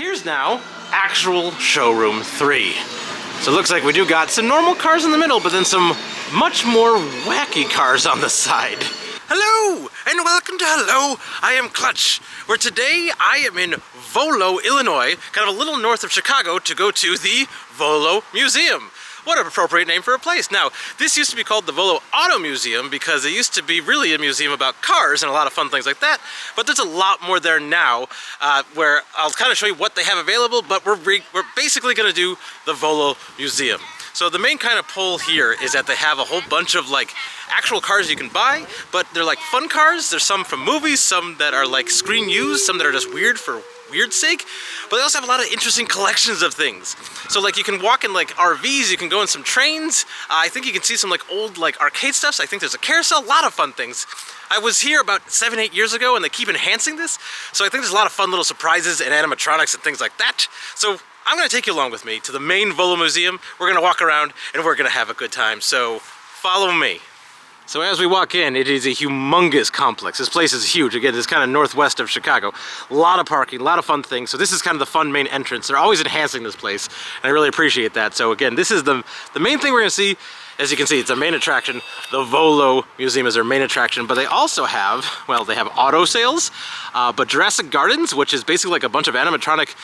here's now actual Showroom 3. So it looks like we do got some normal cars in the middle, but then some much more wacky cars on the side. Hello, and welcome to Hello, I am Clutch, where today I am in Volo, Illinois, kind of a little north of Chicago, to go to the Volo Museum. What an appropriate name for a place. Now, this used to be called the Volo Auto Museum because it used to be really a museum about cars and a lot of fun things like that, but there's a lot more there now, where I'll kind of show you what they have available, but we're basically going to do the Volo Museum. So the main kind of pull here is that they have a whole bunch of like actual cars you can buy, but they're like fun cars. There's some from movies, some that are like screen used, some that are just weird for weird's sake, but they also have a lot of interesting collections of things. So like you can walk in like RVs, you can go in some trains, I think you can see some like old like arcade stuff, so I think there's a carousel, a lot of fun things. I was here about 7-8 years ago and they keep enhancing this, so I think there's a lot of fun little surprises and animatronics and things like that. So I'm gonna take you along with me to the main Volo Museum. We're gonna walk around and we're gonna have a good time, so follow me. So as we walk in, it is a humongous complex. This place is huge. Again, it's kind of northwest of Chicago. A lot of parking, a lot of fun things. So this is kind of the fun main entrance. They're always enhancing this place, and I really appreciate that. So again, this is the main thing we're gonna see. As you can see, it's their main attraction. The Volo Museum is their main attraction, but they also have, well, they have auto sales, but Jurassic Gardens, which is basically like a bunch of animatronic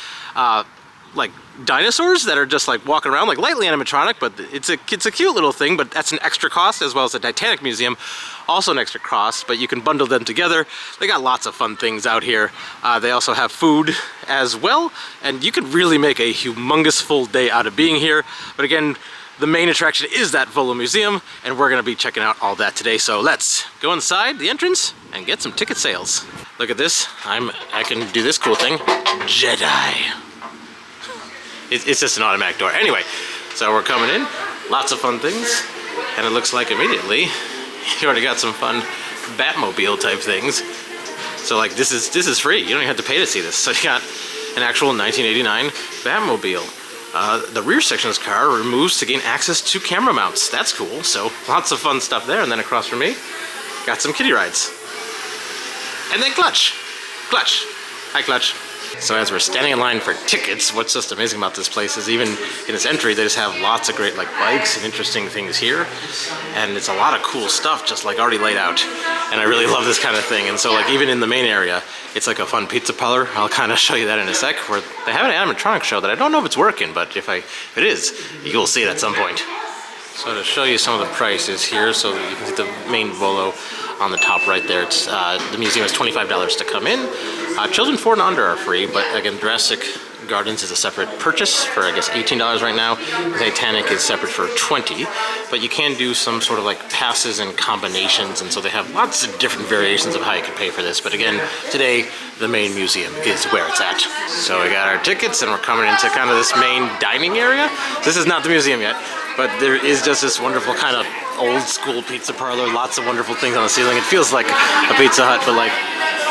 like dinosaurs that are just like walking around, like lightly animatronic, but it's a cute little thing, but that's an extra cost, as well as the Titanic Museum, also an extra cost, but you can bundle them together. They got lots of fun things out here. They also have food as well, and you could really make a humongous full day out of being here. But again, the main attraction is that Volo Museum, and we're gonna be checking out all that today. So let's go inside the entrance and get some ticket sales. Look at this, I can do this cool thing, Jedi. It's just an automatic door. Anyway, so we're coming in, lots of fun things, and it looks like immediately you already got some fun Batmobile type things. So like this is free. You don't even have to pay to see this. So you got an actual 1989 Batmobile. The rear section of this car removes to gain access to camera mounts. That's cool. So lots of fun stuff there. And then across from me, got some kiddie rides. And then Clutch. Hi, Clutch. So as we're standing in line for tickets, what's just amazing about this place is even in this entry, they just have lots of great like bikes and interesting things here. And it's a lot of cool stuff just like already laid out. And I really love this kind of thing. And so like even in the main area, it's like a fun pizza parlor. I'll kind of show you that in a sec, where they have an animatronic show that I don't know if it's working, but if it is, you'll see it at some point. So to show you some of the prices here, so you can see the main Volo on the top right there. It's the museum is $25 to come in. Children 4 and under are free, but again, Jurassic Gardens is a separate purchase for I guess $18 right now. The Titanic is separate for $20, but you can do some sort of like passes and combinations, and so they have lots of different variations of how you can pay for this. But again, today the main museum is where it's at. So we got our tickets and we're coming into kind of this main dining area. This is not the museum yet, but there is just this wonderful kind of old school pizza parlor, lots of wonderful things on the ceiling. It feels like a Pizza Hut, but like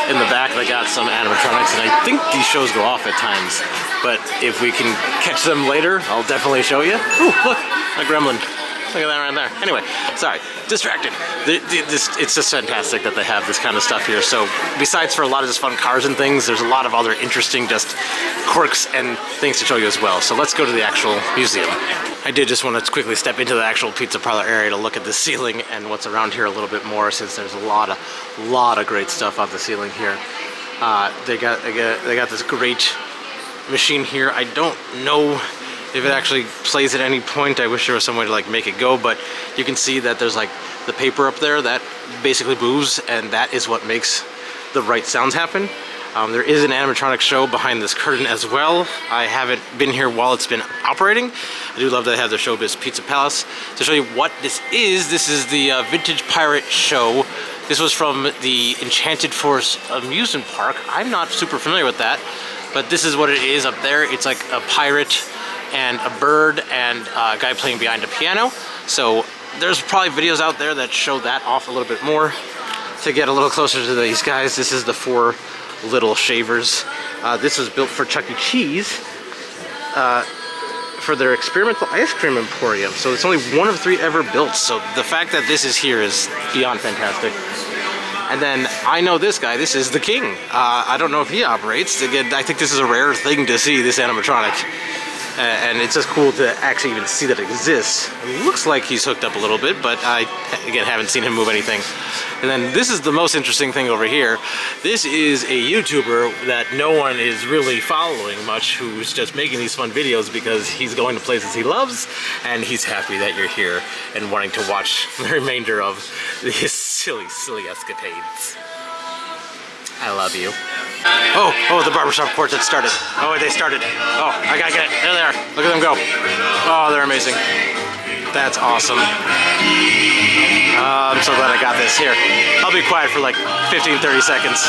in the back they got some animatronics, and I think these shows go off at times, but if we can catch them later, I'll definitely show you. Ooh, look, a gremlin. Look at that right there. Anyway, sorry, distracted. It's just fantastic that they have this kind of stuff here. So besides for a lot of just fun cars and things, there's a lot of other interesting just quirks and things to show you as well. So let's go to the actual museum. I did just want to quickly step into the actual pizza parlor area to look at the ceiling and what's around here a little bit more, since there's a lot of great stuff on the ceiling here. They got this great machine here. I don't know if it actually plays at any point. I wish there was some way to like make it go, but you can see that there's like the paper up there that basically moves, and that is what makes the right sounds happen. There is an animatronic show behind this curtain as well. I haven't been here while it's been operating. I do love that they have the ShowBiz Pizza Place. To show you what this is the Vintage Pirate Show. This was from the Enchanted Forest amusement park. I'm not super familiar with that, but this is what it is up there. It's like a pirate and a bird and a guy playing behind a piano. So there's probably videos out there that show that off a little bit more. To get a little closer to these guys, this is the 4 little shavers. This was built for Chuck E. Cheese for their experimental ice cream emporium. So it's only 1 of 3 ever built. So the fact that this is here is beyond fantastic. And then I know this guy, this is the King. I don't know if he operates. Again, I think this is a rare thing to see, this animatronic. And it's just cool to actually even see that it exists. It looks like he's hooked up a little bit, but I, again, haven't seen him move anything. And then this is the most interesting thing over here. This is a YouTuber that no one is really following much, who's just making these fun videos because he's going to places he loves, and he's happy that you're here and wanting to watch the remainder of his silly, silly escapades. I love you. Oh, the barbershop quartet started. Oh, they started. Oh, I gotta get it. There they are. Look at them go. Oh, they're amazing. That's awesome. I'm so glad I got this. Here, I'll be quiet for like 15, 30 seconds.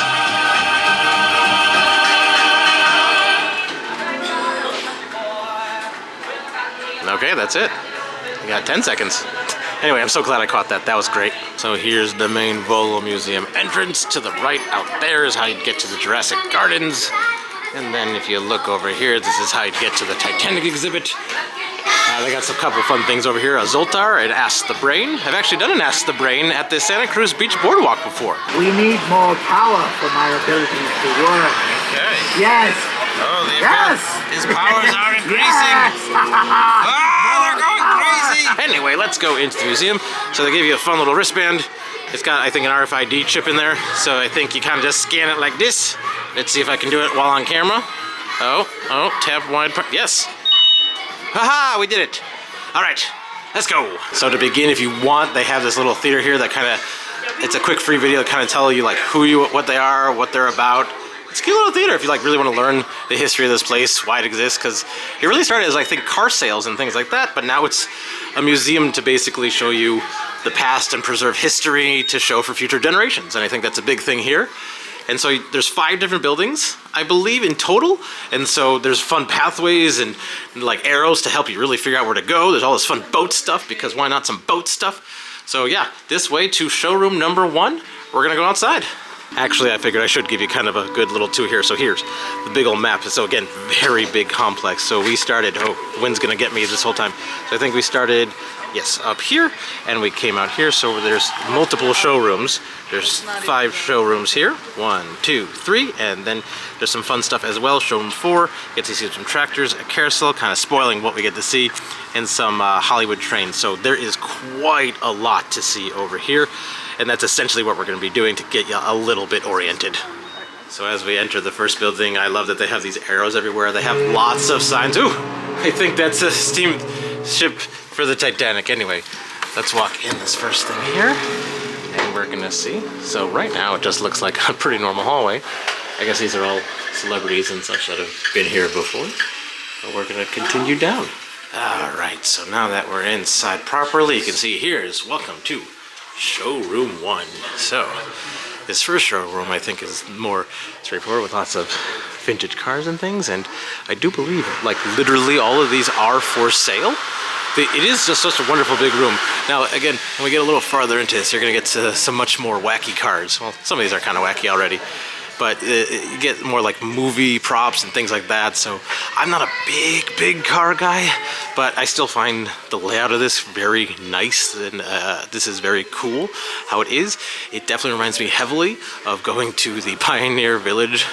Okay, that's it. You got 10 seconds. Anyway, I'm so glad I caught that. That was great. So here's the main Volo Museum entrance. To the right out there is how you get to the Jurassic Gardens. And then if you look over here, this is how you get to the Titanic exhibit. They got some couple fun things over here. A Zoltar and Ask the Brain. I've actually done an Ask the Brain at the Santa Cruz Beach Boardwalk before. We need more power for my abilities to work. Okay. Yes. Oh, yes. His powers are increasing. Yes. They're going crazy. Anyway, let's go into the museum. So they gave you a fun little wristband. It's got, I think, an RFID chip in there. So I think you kind of just scan it like this. Let's see if I can do it while on camera. Oh, tap wide. Yes. Haha, we did it. All right, let's go. So to begin, if you want, they have this little theater here that kind of, it's a quick free video to kind of tell you like what they are, what they're about. It's a cute little theater if you like really want to learn the history of this place, why it exists, because it really started as I think car sales and things like that, but now it's a museum to basically show you the past and preserve history to show for future generations, and I think that's a big thing here. And so there's 5 different buildings, I believe, in total. And so there's fun pathways and like arrows to help you really figure out where to go. There's all this fun boat stuff, because why not some boat stuff? So yeah, this way to showroom number 1. We're gonna go outside. Actually, I figured I should give you kind of a good little tour here. So here's the big old map. So again, very big complex. So we started, oh, wind's gonna get me this whole time. So I think we started, yes, up here, and we came out here. So there's multiple showrooms. There's 5 showrooms here. 1, 2, 3, and then there's some fun stuff as well. Showroom 4, get to see some tractors, a carousel, kind of spoiling what we get to see, and some Hollywood trains. So there is quite a lot to see over here, and that's essentially what we're going to be doing to get you a little bit oriented. So as we enter the first building, I love that they have these arrows everywhere. They have lots of signs. Ooh, I think that's a steam ship for the Titanic. Anyway, let's walk in this first thing here, and we're gonna see. So right now it just looks like a pretty normal hallway. I guess these are all celebrities and such that have been here before. But we're gonna continue down. All right, so now that we're inside properly, you can see here is welcome to Showroom 1. So this first showroom I think is more straightforward with lots of vintage cars and things, and I do believe like literally all of these are for sale. It is just such a wonderful big room. Now again, when we get a little farther into this, you're gonna get to some much more wacky cars. Well, some of these are kind of wacky already, but you get more like movie props and things like that. So I'm not a big car guy, but I still find the layout of this very nice, and this is very cool how it is. It definitely reminds me heavily of going to the Pioneer Village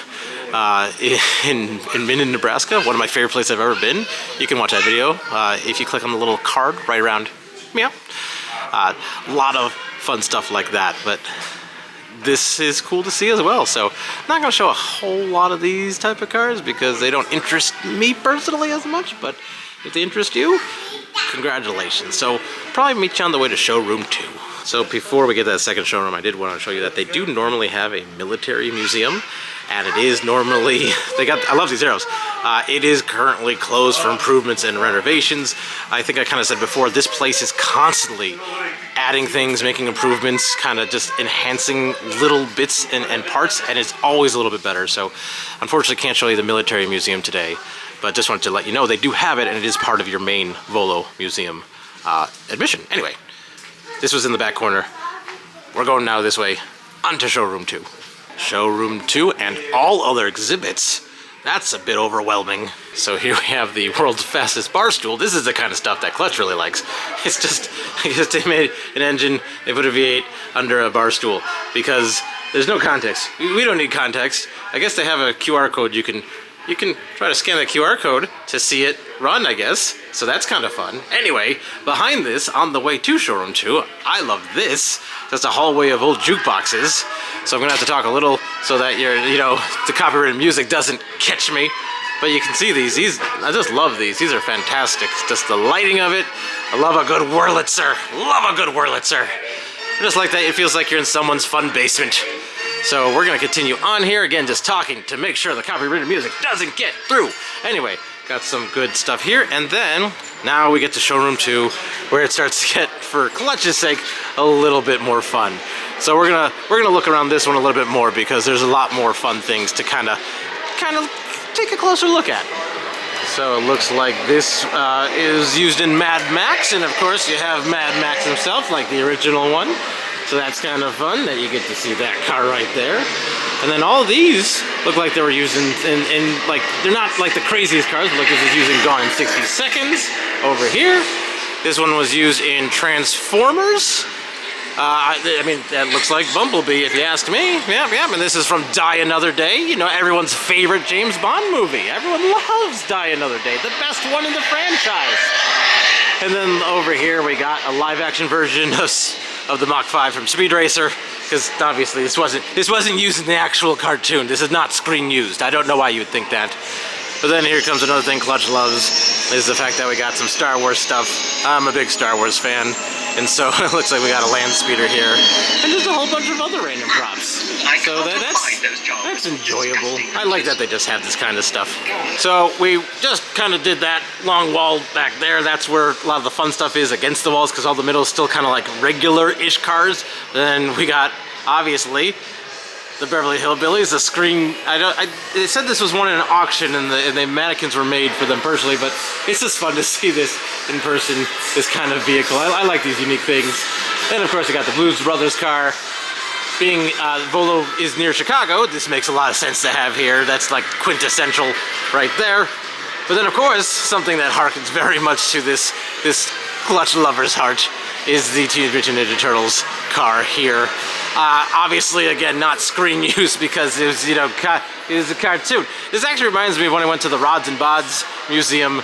in Minden, Nebraska, one of my favorite places I've ever been. You can watch that video if you click on the little card right around. Yeah, a lot of fun stuff like that, but this is cool to see as well. So I'm not going to show a whole lot of these type of cars because they don't interest me personally as much, but if they interest you, congratulations. So probably meet you on the way to showroom 2. So before we get to that second showroom, I did want to show you that they do normally have a military museum, and it is normally, I love these arrows. It is currently closed for improvements and renovations. I think I kind of said before, this place is constantly adding things, making improvements, kind of just enhancing little bits and parts, and it's always a little bit better. So unfortunately can't show you the military museum today, but just wanted to let you know they do have it, and it is part of your main Volo Museum admission. Anyway, this was in the back corner. We're going now this way onto showroom 2. Showroom 2 and all other exhibits. That's a bit overwhelming. So here we have the world's fastest bar stool. This is the kind of stuff that Clutch really likes. It's just, I guess they made an engine, they put a V8 under a bar stool because There's no context. We don't need context. I guess they have a QR code. You can try to scan the QR code to see it run, I guess. So that's kind of fun. Anyway, behind this, on the way to Showroom 2, I love this. That's a hallway of old jukeboxes. So I'm gonna have to talk a little so that the copyrighted music doesn't catch me. But you can see these, I just love these. These are fantastic. Just the lighting of it. I love a good Wurlitzer. Love a good Wurlitzer. Just like that, it feels like you're in someone's fun basement. So we're gonna continue on here, again, just talking to make sure the copyrighted music doesn't get through. Anyway, got some good stuff here, and then now we get to Showroom 2, where it starts to get, for Clutch's sake, a little bit more fun. So we're gonna look around this one a little bit more because there's a lot more fun things to kind of take a closer look at. So it looks like this is used in Mad Max, and of course you have Mad Max himself, like the original one. So that's kind of fun that you get to see that car right there. And then all these look like they were using in like, they're not like the craziest cars, but like this is using Gone in 60 Seconds over here. This one was used in Transformers. I mean, that looks like Bumblebee, if you ask me. Yep. And this is from Die Another Day, everyone's favorite James Bond movie. Everyone loves Die Another Day, the best one in the franchise. And then over here we got a live-action version of the Mach 5 from Speed Racer, because obviously this wasn't used in the actual cartoon. This is not screen used. I don't know why you would think that. But then here comes another thing Clutch loves, is the fact that we got some Star Wars stuff. I'm a big Star Wars fan, and so it looks like we got a land speeder here, and just a whole bunch of other random props. So that's enjoyable. I like that they just have this kind of stuff. So we just kind of did that long wall back there. That's where a lot of the fun stuff is, against the walls, because all the middle is still kind of like regular-ish cars. Then we got, obviously, the Beverly Hillbillies, the screen. They said this was one in an auction, and the mannequins were made for them personally, but it's just fun to see this in person, this kind of vehicle. I like these unique things. And of course we got the Blues Brothers car. Being Volo is near Chicago, this makes a lot of sense to have here. That's like quintessential right there. But then of course, something that harkens very much to this Clutch lover's heart is the Teenage Mutant Ninja Turtles car here. Obviously, again, not screen use because it was, it was a cartoon. This actually reminds me of when I went to the Rods and Bods Museum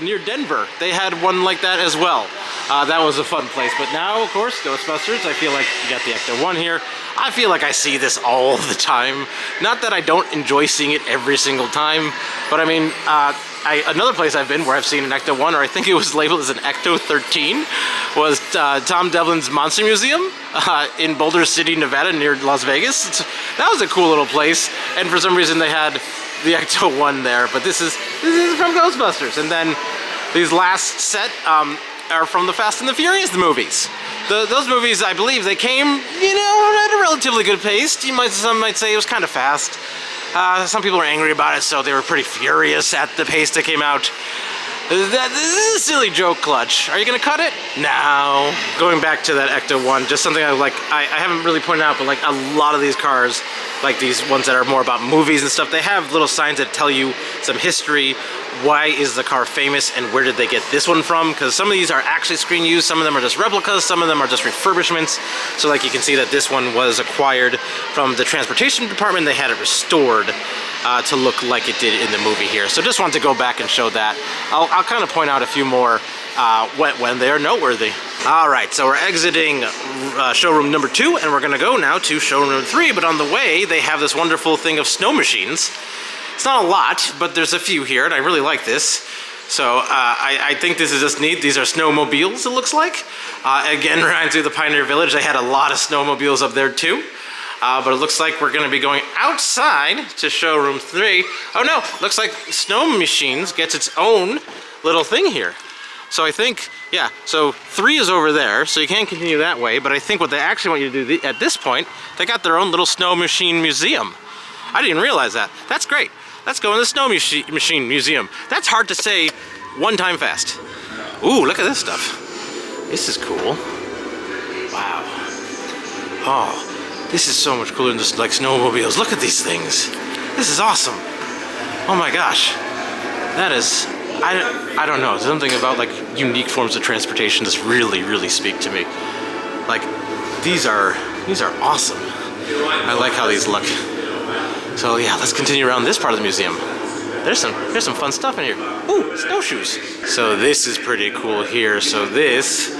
near Denver. They had one like that as well. That was a fun place. But now, of course, Ghostbusters. I feel like you got the Ecto-1 here. I feel like I see this all the time. Not that I don't enjoy seeing it every single time, but I mean, another place I've been where I've seen an Ecto-1, or I think it was labeled as an Ecto-13, was Tom Devlin's Monster Museum in Boulder City, Nevada, near Las Vegas. That was a cool little place, and for some reason they had the Ecto-1 there, but this is from Ghostbusters. And then these last set are from the Fast and the Furious movies. Those movies, I believe, they came, at a relatively good pace. Some might say it was kind of fast. Some people are angry about it, so they were pretty furious at the pace that came out. This is a silly joke, Clutch. Are you gonna cut it? No. Going back to that Ecto-1, just something I haven't really pointed out, but like a lot of these cars, like these ones that are more about movies and stuff, they have little signs that tell you some history. Why is the car famous and where did they get this one from? Because some of these are actually screen used, some of them are just replicas, some of them are just refurbishments. So like you can see that this one was acquired from the transportation department. They had it restored to look like it did in the movie here. So just wanted to go back and show that. I'll kind of point out a few more when they are noteworthy. All right, so we're exiting showroom number 2, and we're gonna go now to showroom number 3, but on the way, they have this wonderful thing of snow machines. It's not a lot, but there's a few here, and I really like this. So I think this is just neat. These are snowmobiles, it looks like. Again, ran through the Pioneer Village. They had a lot of snowmobiles up there too. But it looks like we're gonna be going outside to showroom 3. Oh no, looks like Snow Machines gets its own little thing here. So I think, yeah, so 3 is over there, so you can't continue that way, but I think what they actually want you to do at this point, they got their own little snow machine museum. I didn't realize that. That's great. Let's go in the snow machine museum. That's hard to say one time fast. Ooh, look at this stuff. This is cool. Wow. Oh, this is so much cooler than just like snowmobiles. Look at these things. This is awesome. Oh my gosh. That is, I don't know. There's something about like unique forms of transportation that really, really speak to me. Like, these are awesome. I like how these look. So yeah, let's continue around this part of the museum. There's some fun stuff in here. Ooh, snowshoes. So this is pretty cool here. So this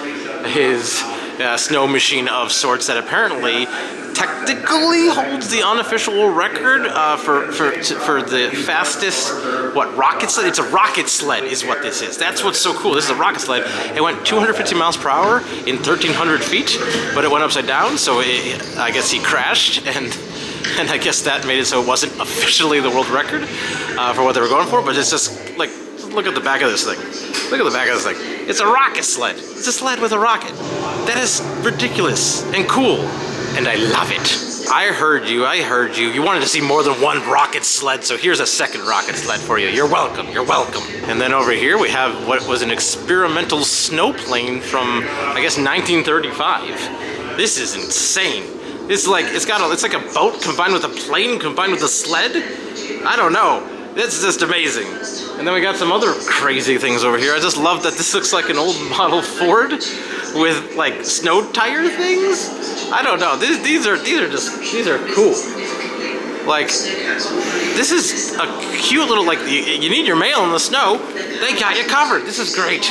is a snow machine of sorts that apparently technically holds the unofficial record for the fastest, rocket sled? It's a rocket sled is what this is. That's what's so cool. This is a rocket sled. It went 250 miles per hour in 1,300 feet, but it went upside down, so I guess he crashed, and I guess that made it so it wasn't officially the world record for what they were going for, but it's just like, look at the back of this thing. Look at the back of this thing. It's a rocket sled. It's a sled with a rocket. That is ridiculous and cool, and I love it. I heard you. You wanted to see more than one rocket sled, so here's a second rocket sled for you. You're welcome. And then over here we have what was an experimental snowplane from, I guess, 1935. This is insane. It's like a boat combined with a plane combined with a sled. I don't know. It's just amazing. And then we got some other crazy things over here. I just love that this looks like an old model Ford with like snow tire things. I don't know. These are cool. Like, this is a cute little, like, you need your mail in the snow. They got you covered. This is great.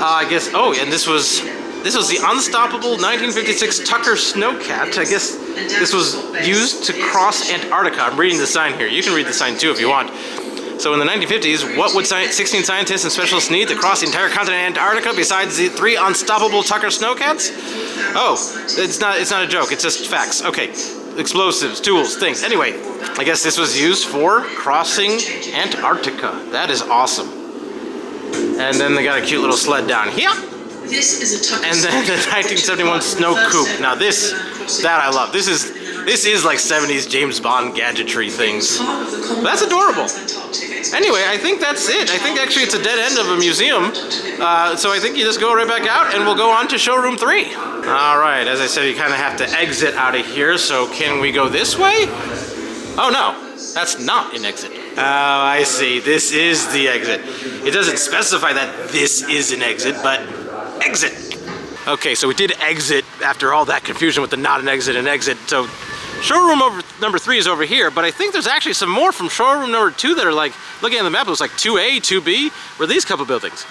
I guess. Oh, and this was the unstoppable 1956 Tucker Snowcat. I guess this was used to cross Antarctica. I'm reading the sign here. You can read the sign too if you want. So in the 1950s, what would 16 scientists and specialists need to cross the entire continent of Antarctica besides the 3 unstoppable Tucker Snowcats? Oh, it's not a joke. It's just facts. Okay. Explosives, tools, things. Anyway, I guess this was used for crossing Antarctica. That is awesome. And then they got a cute little sled down here. This is a Tucker. And then the 1971 Snow Coupe. Now that I love. This is like 70s James Bond gadgetry things. That's adorable. Anyway, I think that's it. I think actually it's a dead end of a museum. So I think you just go right back out and we'll go on to Showroom 3. All right, as I said, you kind of have to exit out of here. So can we go this way? Oh no, that's not an exit. Oh, I see. This is the exit. It doesn't specify that this is an exit, but exit. Okay, so we did exit after all that confusion with the not an exit and exit. So showroom number 3 is over here, but I think there's actually some more from showroom number 2 that are like, looking at the map, it was like 2A, 2B, were these couple buildings.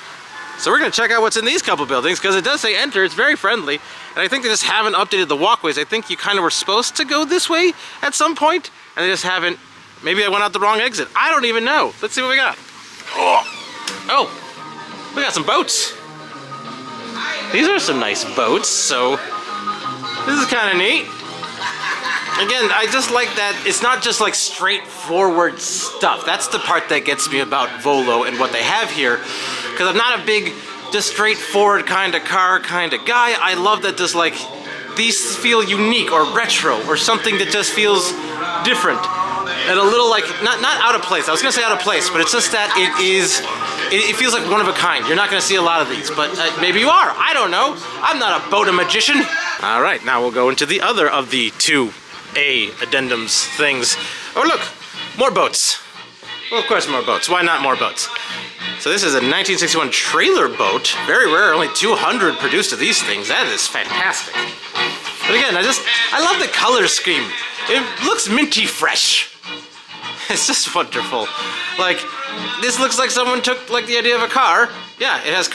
So we're gonna check out what's in these couple buildings because it does say enter, it's very friendly, and I think they just haven't updated the walkways. I think you kind of were supposed to go this way at some point, and they just haven't. Maybe I went out the wrong exit. I don't even know. Let's see what we got. Oh, we got some boats. These are some nice boats, so this is kind of neat. Again, I just like that it's not just like straightforward stuff. That's the part that gets me about Volo and what they have here, because I'm not a big, just straightforward kind of car kind of guy. I love that just like, these feel unique or retro or something that just feels different. And a little like, not out of place. I was gonna say out of place, but it's just that it feels like one of a kind. You're not gonna see a lot of these, but maybe you are. I don't know. I'm not a boat magician. All right, now we'll go into the other of the 2A addendums things. Oh look, more boats. Well, of course more boats. Why not more boats? So this is a 1961 trailer boat. Very rare, only 200 produced of these things. That is fantastic. But again, I love the color scheme. It looks minty fresh. It's just wonderful. Like, this looks like someone took like the idea of a car. Yeah, it has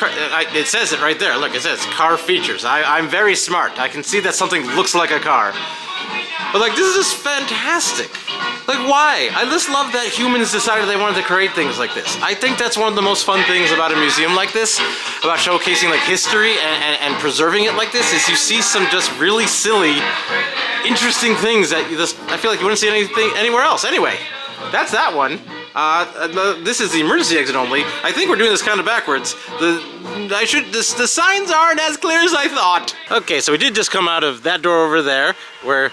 it says it right there. Look, it says car features. I'm very smart. I can see that something looks like a car. But like, this is just fantastic. Like, why? I just love that humans decided they wanted to create things like this. I think that's one of the most fun things about a museum like this, about showcasing like history and preserving it like this, is you see some just really silly, interesting things that I feel like you wouldn't see anything anywhere else. Anyway, that's that one. This is the emergency exit only. I think we're doing this kind of backwards. The signs aren't as clear as I thought. Okay, so we did just come out of that door over there, where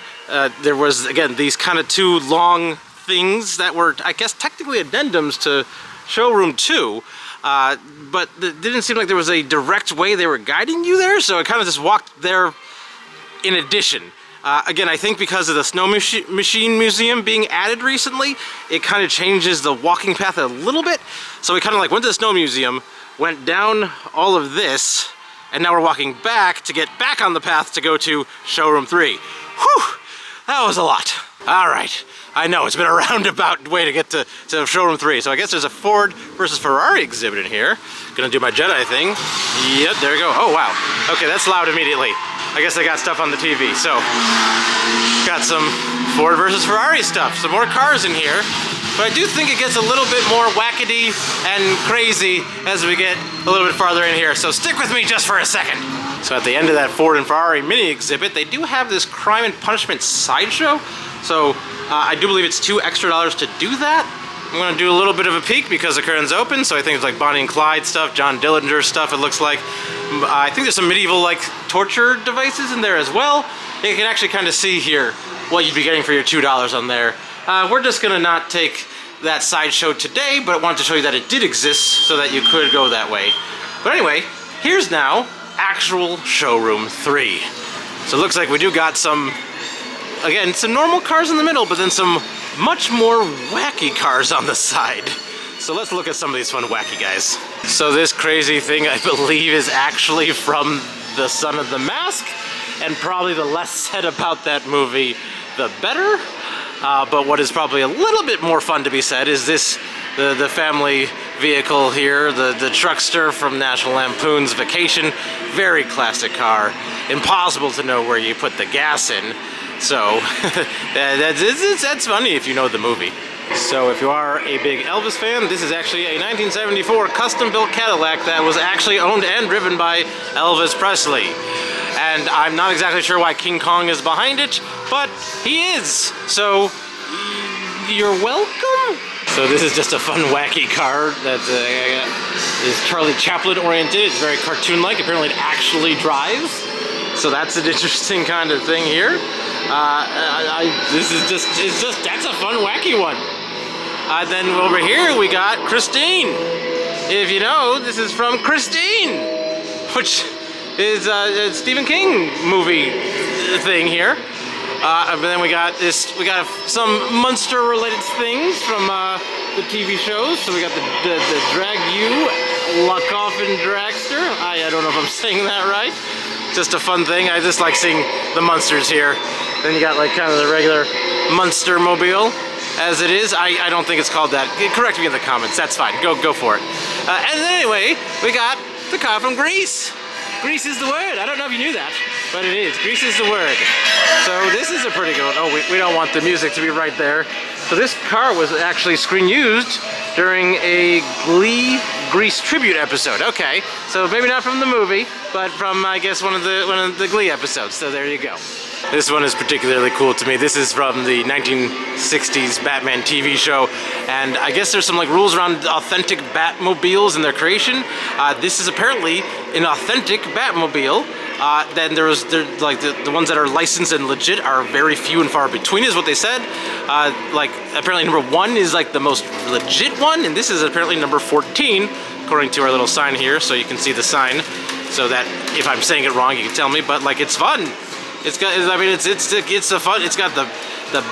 there was, again, these kind of 2 long things that were, I guess, technically addendums to Showroom 2, but it didn't seem like there was a direct way they were guiding you there, so I kind of just walked there in addition. Again, I think because of the Snow Machine Museum being added recently, it kind of changes the walking path a little bit. So we kind of like went to the Snow Museum, went down all of this, and now we're walking back to get back on the path to go to Showroom 3. Whew! That was a lot. All right. I know, it's been a roundabout way to get to Showroom 3. So I guess there's a Ford versus Ferrari exhibit in here. Gonna do my Jedi thing. Yep, there we go. Oh, wow. Okay, that's loud immediately. I guess I got stuff on the TV. So, got some Ford versus Ferrari stuff. Some more cars in here. But I do think it gets a little bit more wackety and crazy as we get a little bit farther in here. So stick with me just for a second. So at the end of that Ford and Ferrari mini exhibit, they do have this crime and punishment sideshow. So I do believe it's $2 extra to do that. I'm gonna do a little bit of a peek because the curtain's open. So I think it's like Bonnie and Clyde stuff, John Dillinger stuff, it looks like. I think there's some medieval like torture devices in there as well. You can actually kind of see here what you'd be getting for your $2 on there. We're just gonna not take that sideshow today, but I wanted to show you that it did exist so that you could go that way. But anyway, here's now actual Showroom 3. So it looks like we do got some, again, some normal cars in the middle, but then some much more wacky cars on the side. So let's look at some of these fun wacky guys. So this crazy thing, I believe, is actually from The Son of the Mask, and probably the less said about that movie, the better. But what is probably a little bit more fun to be said is this, the family vehicle here, the truckster from National Lampoon's Vacation. Very classic car. Impossible to know where you put the gas in. So that's funny if you know the movie. So if you are a big Elvis fan, this is actually a 1974 custom-built Cadillac that was actually owned and driven by Elvis Presley. And I'm not exactly sure why King Kong is behind it, but he is. So you're welcome. So this is just a fun, wacky car that is Charlie Chaplin oriented. It's very cartoon-like. Apparently it actually drives. So that's an interesting kind of thing here. That's a fun, wacky one. Then over here we got Christine. If you know, this is from Christine, which is a Stephen King movie thing here. But then we got some Munster-related things from the TV shows. So we got the Drag You, La Coffin Dragster. I don't know if I'm saying that right. Just a fun thing. I just like seeing the Munsters here. Then you got like kind of the regular Munster-mobile as it is. I don't think it's called that. Correct me in the comments. That's fine. Go for it. And then anyway, we got the car from Grease. Grease is the word. I don't know if you knew that, but it is. Grease is the word. So this is a pretty good one. Oh, we don't want the music to be right there. So this car was actually screen used during a Glee Grease tribute episode. Okay, so maybe not from the movie, but from, I guess, one of the Glee episodes. So there you go. This one is particularly cool to me. This is from the 1960s Batman TV show, and I guess there's some like rules around authentic Batmobiles and their creation. This is apparently an authentic Batmobile. Then there's like the ones that are licensed and legit are very few and far between, is what they said. Like apparently number 1 is like the most legit one, and this is apparently number 14, according to our little sign here. So you can see the sign, so that if I'm saying it wrong, you can tell me. But like, it's fun. It's got, I mean, it's the fun. It's got the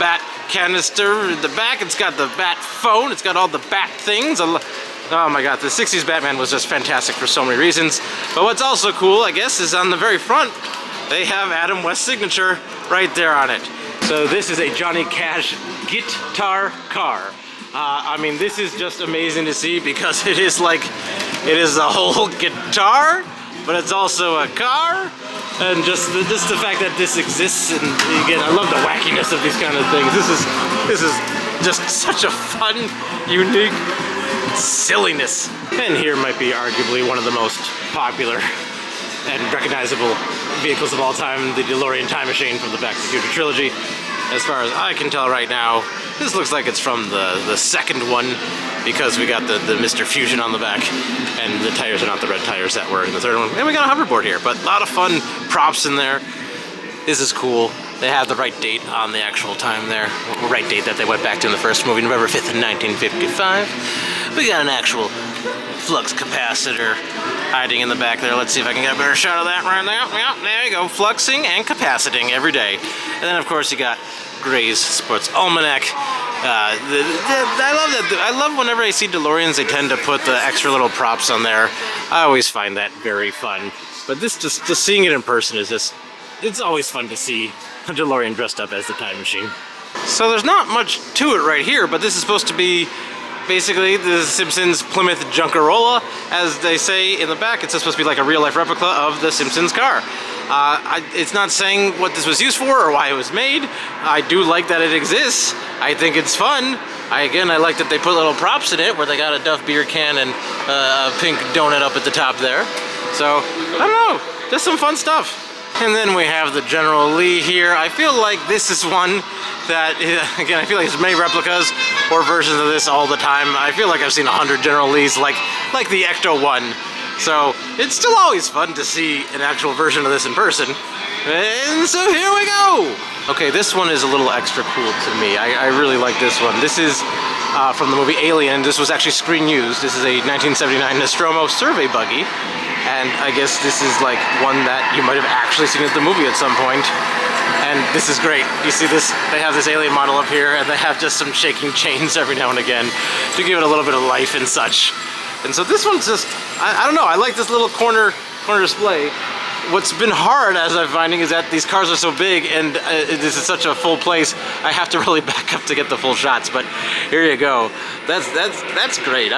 bat canister in the back. It's got the bat phone. It's got all the bat things. Oh my god, the 60s Batman was just fantastic for so many reasons. But what's also cool, I guess, is on the very front, they have Adam West's signature right there on it. So this is a Johnny Cash guitar car. I mean, this is just amazing to see because it is like, it is a whole guitar, but it's also a car. And just the fact that this exists, and again, I love the wackiness of these kind of things. This is just such a fun, unique silliness. And here might be arguably one of the most popular and recognizable vehicles of all time, the DeLorean Time Machine from the Back to the Future trilogy. As far as I can tell right now, this looks like it's from the second one, because we got the Mr. Fusion on the back, and the tires are not the red tires that were in the third one. And we got a hoverboard here, but a lot of fun props in there. This is cool. They have the right date on the actual time there. The right date that they went back to in the first movie, November 5th, 1955. We got an actual flux capacitor hiding in the back there. Let's see if I can get a better shot of that right now. Yep, there you go. Fluxing and capaciting every day. And then, of course, you got Gray's Sports Almanac. I love that. I love whenever I see DeLoreans, they tend to put the extra little props on there. I always find that very fun. But this just seeing it in person is just, it's always fun to see DeLorean dressed up as the time machine. So there's not much to it right here, but this is supposed to be basically the Simpsons Plymouth Junkerola. As they say in the back, it's supposed to be like a real-life replica of the Simpsons car. It's not saying what this was used for or why it was made. I do like that it exists. I think it's fun. Again, I like that they put little props in it where they got a Duff beer can and a pink donut up at the top there. So, I don't know, just some fun stuff. And then we have the General Lee here. I feel like this is one that, again, I feel like there's many replicas or versions of this all the time. I feel like I've seen 100 General Lees like the Ecto one. So it's still always fun to see an actual version of this in person. And so here we go! Okay, this one is a little extra cool to me. I really like this one. This is from the movie Alien. This was actually screen used. This is a 1979 Nostromo survey buggy. And I guess this is like one that you might have actually seen at the movie at some point. And this is great. You see this, they have this alien model up here and they have just some shaking chains every now and again to give it a little bit of life and such. And so this one's just, I don't know, I like this little corner display. What's been hard, as I'm finding, is that these cars are so big and this is such a full place, I have to really back up to get the full shots, but here you go. That's great.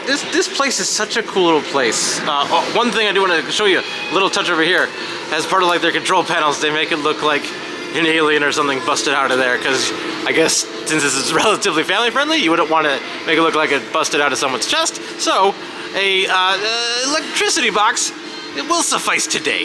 This place is such a cool little place. One thing I do want to show you, a little touch over here, as part of like their control panels, they make it look like an alien or something busted out of there, because I guess since this is relatively family friendly, you wouldn't want to make it look like it busted out of someone's chest, so a electricity box, it will suffice today.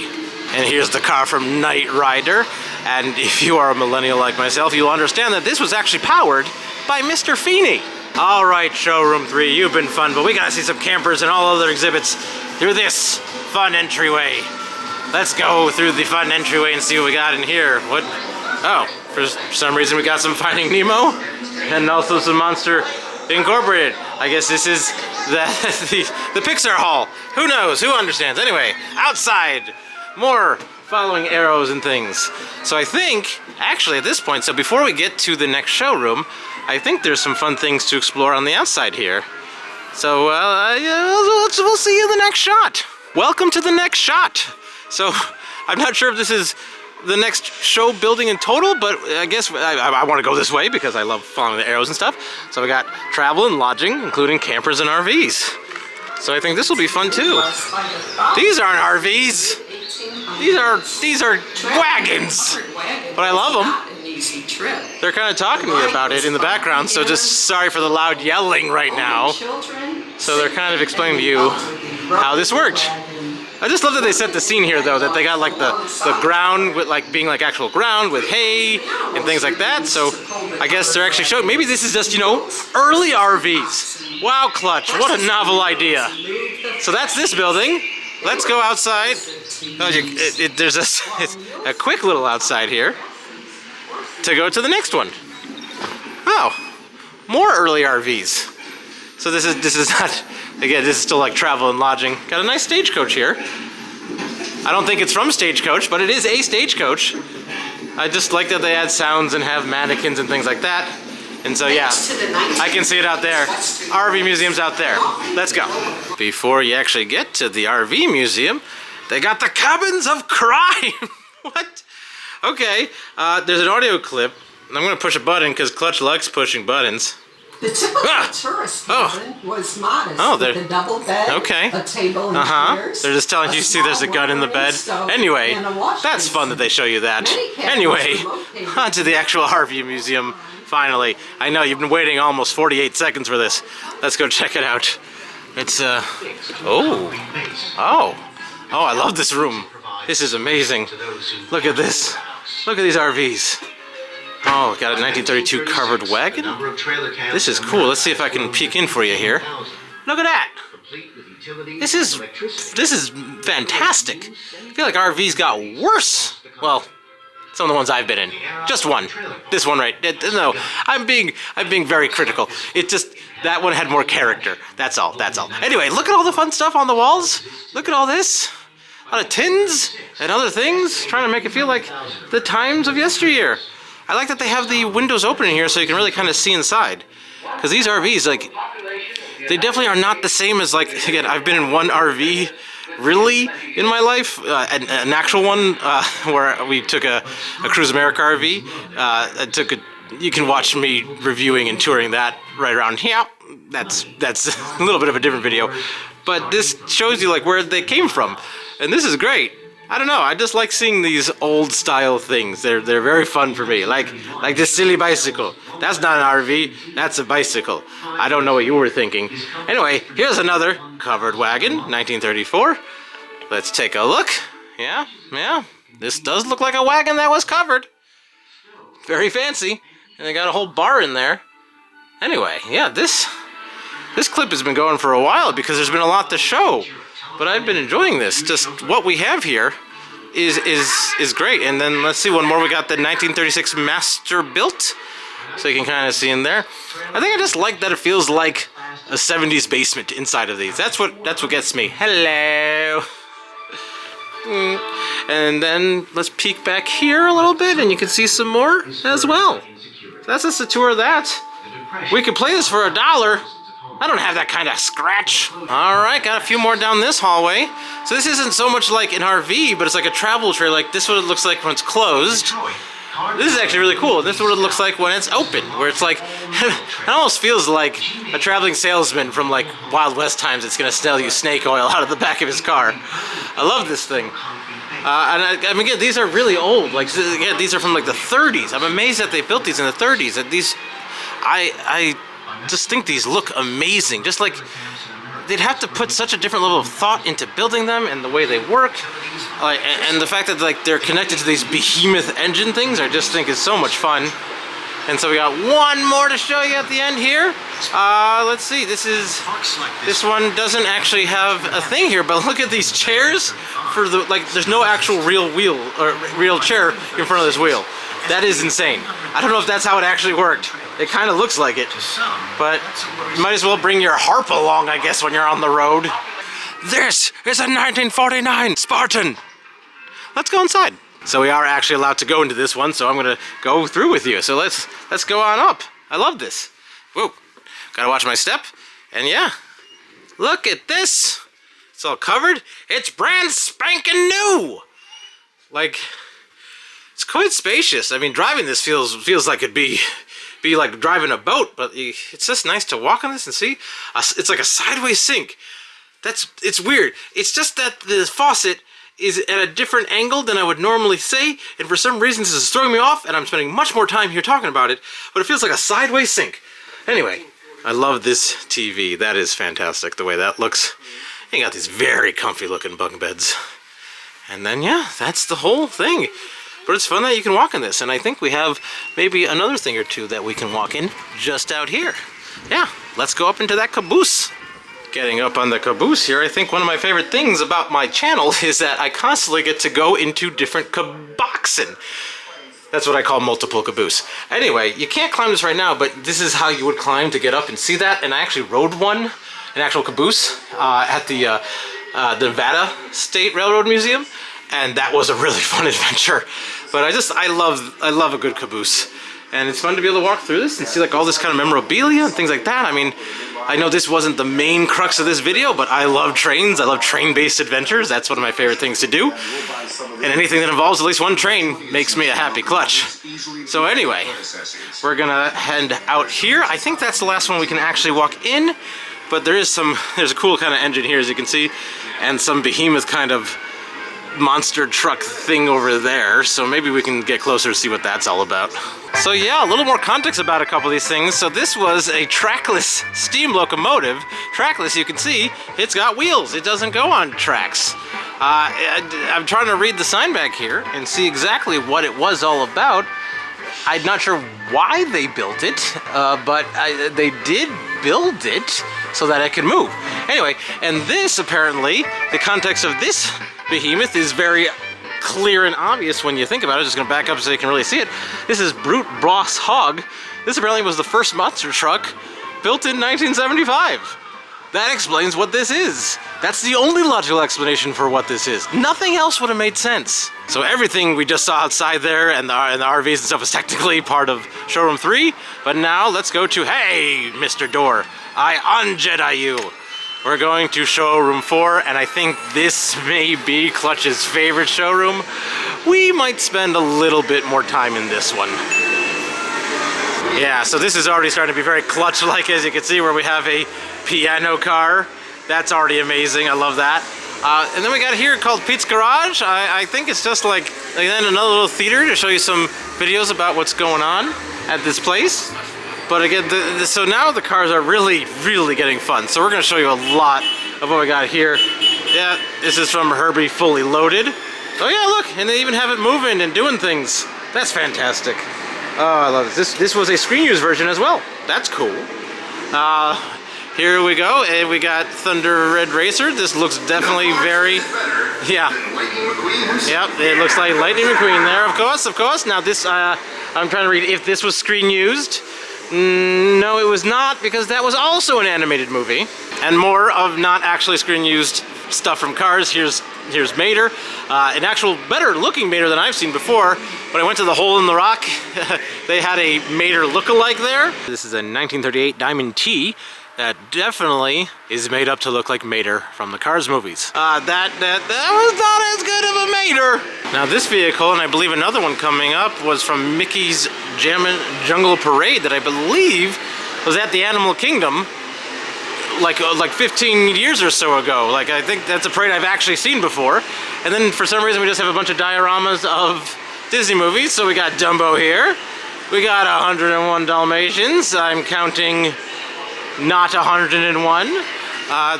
And here's the car from Knight Rider. And if you are a millennial like myself, you'll understand that this was actually powered by Mr. Feeney. All right, Showroom 3, you've been fun, but we gotta see some campers and all other exhibits through this fun entryway. Let's go through the fun entryway and see what we got in here. What? Oh, for some reason we got some Finding Nemo and also some Monster Incorporated. I guess this is the Pixar Hall. Who knows? Who understands? Anyway, outside, more following arrows and things. So I think, actually at this point, so before we get to the next showroom, I think there's some fun things to explore on the outside here. So we'll see you in the next shot. Welcome to the next shot. So I'm not sure if this is the next show building in total, but I guess I want to go this way because I love following the arrows and stuff. So we got travel and lodging, including campers and RVs. So I think this will be fun too. These aren't RVs. These are wagons. But I love them. They're kind of talking to me about it in the background, so just sorry for the loud yelling right now. So they're kind of explaining to you how this worked. I just love that they set the scene here though, that they got like the ground with like being like actual ground with hay and things like that. So I guess they're actually showing, maybe this is just, you know, early RVs. Wow, Clutch, what a novel idea. So that's this building. Let's go outside. Oh, there's a quick little outside here to go to the next one. Oh, more early RVs. So this is not, again, this is still like travel and lodging. Got a nice stagecoach here. I don't think it's from Stagecoach, but it is a stagecoach. I just like that they add sounds and have mannequins and things like that. And so yeah, I can see it out there. RV museum's out there. Let's go. Before you actually get to the RV museum, they got the cabins of crime. What? Okay, there's an audio clip. I'm gonna push a button because Clutch likes pushing buttons. The typical tourist cabin was modest, with a double bed, a table and chairs. They're just telling you, see there's a gun in the bed. Anyway, that's fun that they show you that. Anyway, on to the actual RV museum, finally. I know, you've been waiting almost 48 seconds for this. Let's go check it out. It's, oh, I love this room. This is amazing. Look at this. Look at these RVs. Oh, got a 1932 covered wagon? This is cool. Let's see if I can peek in for you here. Look at that. This is fantastic. I feel like RVs got worse. Well, some of the ones I've been in. Just one. This one right. No, I'm being very critical. It just, that one had more character. That's all. Anyway, look at all the fun stuff on the walls. Look at all this. A lot of tins and other things, trying to make it feel like the times of yesteryear. I like that they have the windows open in here so you can really kind of see inside. Because these RVs, like, they definitely are not the same as, like, again, I've been in one RV really in my life. An actual one where we took a Cruise America RV. You can watch me reviewing and touring that right around here. That's a little bit of a different video, but this shows you like where they came from, and this is great. I don't know, I just like seeing these old style things. They're very fun for me. Like this silly bicycle. That's not an RV, that's a bicycle. I don't know what you were thinking. Anyway, here's another covered wagon, 1934. Let's take a look. Yeah. This does look like a wagon that was covered. Very fancy. And they got a whole bar in there. Anyway, yeah, this clip has been going for a while because there's been a lot to show. But I've been enjoying this. Just what we have here is great. And then let's see one more. We got the 1936 Master Built. So you can kind of see in there. I think I just like that it feels like a 70s basement inside of these. That's what gets me. Hello. And then let's peek back here a little bit and you can see some more as well. So that's just a tour of that. We could play this for $1. I don't have that kind of scratch. All right, got a few more down this hallway. So this isn't so much like an RV, but it's like a travel trailer. Like this is what it looks like when it's closed. This is actually really cool. This is what it looks like when it's open, where it's like, it almost feels like a traveling salesman from like Wild West times that's gonna sell you snake oil out of the back of his car. I love this thing. And I mean, again, these are really old. Like, again, these are from like the 30s. I'm amazed that they built these in the 30s. And these, I just think these look amazing. Just like they'd have to put such a different level of thought into building them and the way they work, and the fact that like they're connected to these behemoth engine things, I just think is so much fun. And so we got one more to show you at the end here. Let's see. This one doesn't actually have a thing here, but look at these chairs for the there's no actual real wheel or real chair in front of this wheel. That is insane. I don't know if that's how it actually worked. It kind of looks like it, but you might as well bring your harp along, I guess, when you're on the road. This is a 1949 Spartan. Let's go inside. So we are actually allowed to go into this one, so I'm gonna go through with you. So let's go on up. I love this. Whoa, gotta watch my step. And yeah, look at this. It's all covered. It's brand spanking new. Like, it's quite spacious. I mean, driving this feels like it'd be like driving a boat, but it's just nice to walk on this and see. It's like a sideways sink. It's weird. It's just that the faucet is at a different angle than I would normally say, and for some reason this is throwing me off, and I'm spending much more time here talking about it, but it feels like a sideways sink. Anyway, I love this TV. That is fantastic, the way that looks. You got these very comfy looking bunk beds. And then, yeah, that's the whole thing. But it's fun that you can walk in this, and I think we have maybe another thing or two that we can walk in just out here. Yeah, let's go up into that caboose. Getting up on the caboose here, I think one of my favorite things about my channel is that I constantly get to go into different caboxen. That's what I call multiple caboose. Anyway, you can't climb this right now, but this is how you would climb to get up and see that. And I actually rode one, an actual caboose, at the Nevada State Railroad Museum, and that was a really fun adventure. But I love a good caboose, and it's fun to be able to walk through this and see like all this kind of memorabilia and things like that. I mean, I know this wasn't the main crux of this video, but I love trains. I love train-based adventures. That's one of my favorite things to do. And anything that involves at least one train makes me a happy clutch. So anyway, we're gonna head out here. I think that's the last one we can actually walk in, but there's a cool kind of engine here, as you can see, and some behemoth kind of monster truck thing over there, so maybe we can get closer to see what that's all about. So yeah, a little more context about a couple of these things. So this was a trackless steam locomotive. Trackless, you can see, it's got wheels. It doesn't go on tracks. I'm trying to read the sign back here and see exactly what it was all about. I'm not sure why they built it, but they did build it so that it could move. Anyway, and this apparently, the context of this behemoth is very clear and obvious when you think about it. Just gonna back up so you can really see it. This is Brute Boss Hog. This apparently was the first monster truck built in 1975. That explains what this is. That's the only logical explanation for what this is. Nothing else would have made sense. So everything we just saw outside there and the RVs and stuff is technically part of Showroom 3. But now let's go to, hey, Mr. Door, I un-Jedi you. we're going to Showroom 4, and I think this may be Clutch's favorite showroom. We might spend a little bit more time in this one. Yeah, so this is already starting to be very Clutch-like, as you can see, where we have a piano car. That's already amazing. I love that. And then we got here called Pete's Garage. I think it's just like then another little theater to show you some videos about what's going on at this place. But again, so now the cars are really, really getting fun. So we're going to show you a lot of what we got here. Yeah, this is from Herbie Fully Loaded. Oh yeah, look, and they even have it moving and doing things. That's fantastic. Oh, I love this. This was a screen use version as well. That's cool. Here we go, and we got Thunder Red Racer. This looks definitely very, yeah. Yep, it looks like Lightning McQueen there, of course. Now this, I'm trying to read if this was screen used. No, it was not, because that was also an animated movie. And more of not actually screen used stuff from Cars. Here's Mater, an actual better looking Mater than I've seen before. When I went to the Hole in the Rock, they had a Mater look-alike there. This is a 1938 Diamond T that definitely is made up to look like Mater from the Cars movies. That was not as good of a Mater. Now this vehicle, and I believe another one coming up, was from Mickey's Jammin' Jungle Parade that I believe was at the Animal Kingdom like 15 years or so ago. Like, I think that's a parade I've actually seen before. And then for some reason we just have a bunch of dioramas of Disney movies. So we got Dumbo here. We got 101 Dalmatians. I'm counting not 101.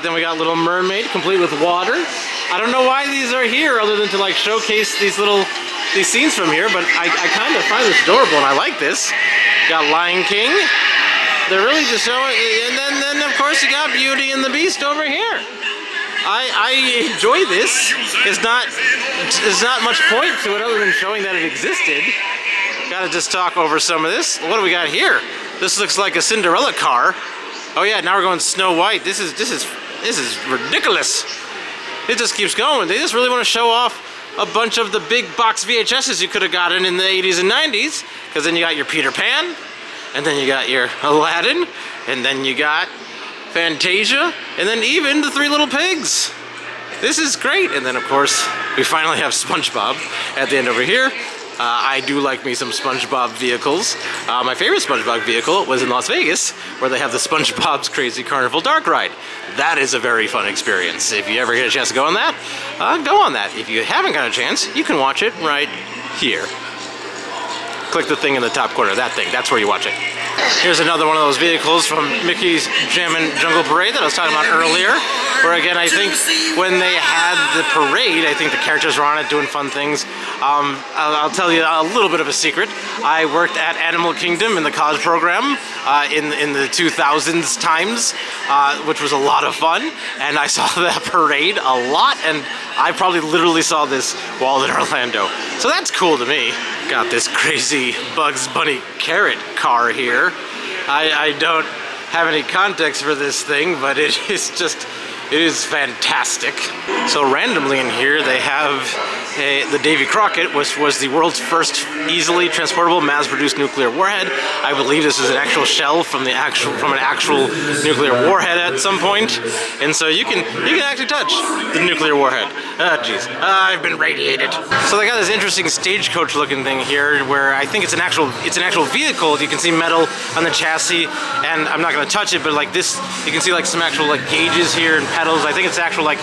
Then we got Little Mermaid, complete with water. I don't know why these are here other than to like showcase these scenes from here, but I kind of find this adorable and I like this. Got Lion King. They're really just showing, and then of course you got Beauty and the Beast over here. I enjoy this. There's not much point to it other than showing that it existed. Gotta just talk over some of this. What do we got here? This looks like a Cinderella car. Oh yeah, now we're going Snow White. This is ridiculous. It just keeps going. They just really want to show off a bunch of the big box VHSs you could have gotten in the 80s and 90s. Because then you got your Peter Pan, and then you got your Aladdin, and then you got Fantasia, and then even the Three Little Pigs. This is great. And then of course, we finally have SpongeBob at the end over here. I do like me some SpongeBob vehicles. My favorite SpongeBob vehicle was in Las Vegas, where they have the SpongeBob's Crazy Carnival Dark Ride. That is a very fun experience. If you ever get a chance to go on that, go on that. If you haven't got a chance, you can watch it right here. Click the thing in the top corner, that thing, that's where you watch it. Here's another one of those vehicles from Mickey's Jammin' Jungle Parade that I was talking about earlier, where again, I think when they had the parade, I think the characters were on it doing fun things. I'll tell you a little bit of a secret. I worked at Animal Kingdom in the college program in the 2000s times, which was a lot of fun, and I saw that parade a lot, and I probably literally saw this while in Orlando. So that's cool to me. Got this crazy Bugs Bunny carrot car here. I don't have any context for this thing, but it is fantastic. So randomly in here they have the Davy Crockett, which was the world's first easily transportable mass-produced nuclear warhead. I believe this is an actual shell from an actual nuclear warhead at some point, and so you can actually touch the nuclear warhead. Oh jeez, I've been radiated. So they got this interesting stagecoach looking thing here, where I think it's an actual vehicle. You can see metal on the chassis, and I'm not gonna touch it, but like this, you can see like some actual like gauges here and pedals. I think it's actual like.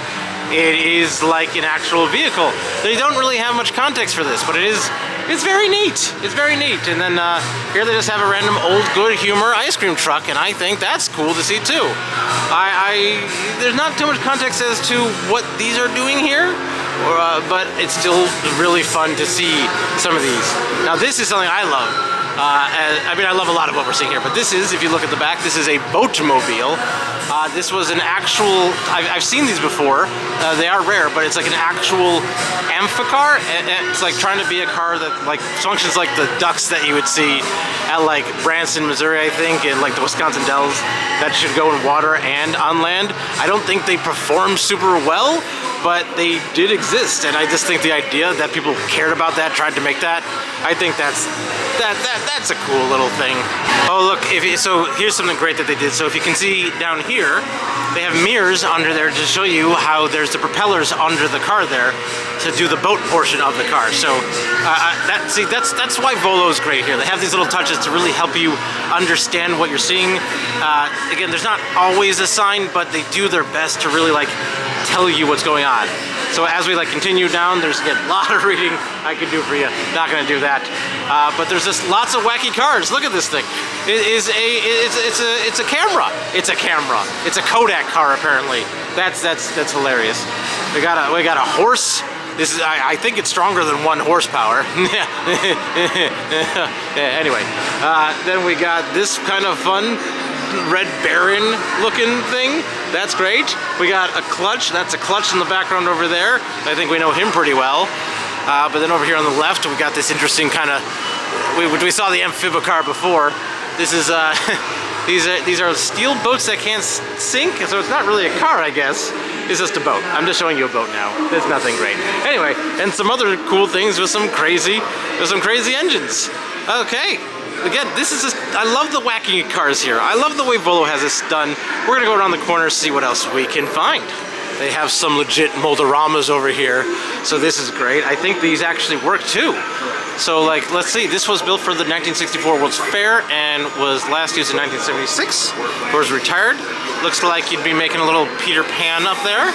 It is like an actual vehicle. They don't really have much context for this, but it's very neat. It's very neat. And then here they just have a random old good humor ice cream truck, and I think that's cool to see too. There's not too much context as to what these are doing here, but it's still really fun to see some of these. Now this is something I love. I mean, I love a lot of what we're seeing here, but this is, if you look at the back, this is a Boatmobile. This was an actual, I've seen these before, they are rare, but it's like an actual amphicar. It's like trying to be a car that like functions like the ducks that you would see at like Branson, Missouri, I think, and like the Wisconsin Dells that should go in water and on land. I don't think they perform super well, but they did exist, and I just think the idea that people cared about that, tried to make that, I think that's a cool little thing. Oh look, so here's something great that they did. So if you can see down here, they have mirrors under there to show you how there's the propellers under the car there to do the boat portion of the car. So that's why Volo's great here. They have these little touches to really help you understand what you're seeing. Again, there's not always a sign, but they do their best to really like tell you what's going on. So as we like continue down, there's a lot of reading I could do for you. Not gonna do that. But there's just lots of wacky cars. Look at this thing. It's a camera. It's a camera. It's a Kodak car apparently. That's hilarious. We got a horse. This is I think it's stronger than 1 horsepower. Anyway, then we got this kind of fun Red Baron looking thing. That's great. We got a clutch. That's a clutch in the background over there. I think we know him pretty well. But then over here on the left, we got this interesting kind of. We saw the amphibia car before. This is these are steel boats that can't sink, so it's not really a car, I guess. It's just a boat. I'm just showing you a boat now. It's nothing great. Anyway, and some other cool things with some crazy engines. Okay. Again, this is just, I love the wacky cars here. I love the way Volo has this done. We're gonna go around the corner, see what else we can find. They have some legit Mold-A-Ramas over here, so this is great. I think these actually work too. So like, let's see, this was built for the 1964 World's Fair and was last used in 1976. Was retired. Looks like you'd be making a little Peter Pan up there.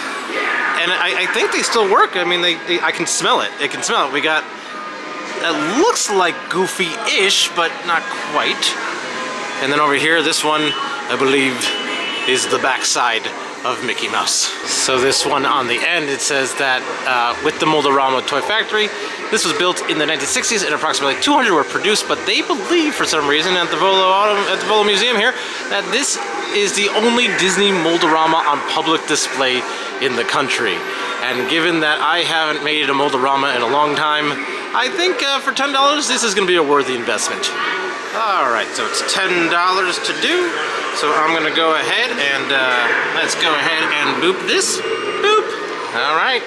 And I think they still work. I mean, I can smell it. I can smell it. We got, it looks like Goofy-ish, but not quite. And then over here, this one, I believe, is the backside of Mickey Mouse. So this one on the end, it says that with the Mold-A-Rama toy factory, this was built in the 1960s and approximately 200 were produced, but they believe for some reason at the Volo Museum here that this is the only Disney Mold-A-Rama on public display in the country. And given that I haven't made a Mold-A-Rama in a long time, I think for $10 this is going to be a worthy investment. Alright, so it's $10 to do. So I'm going to go ahead and let's go ahead and boop this. Boop! Alright,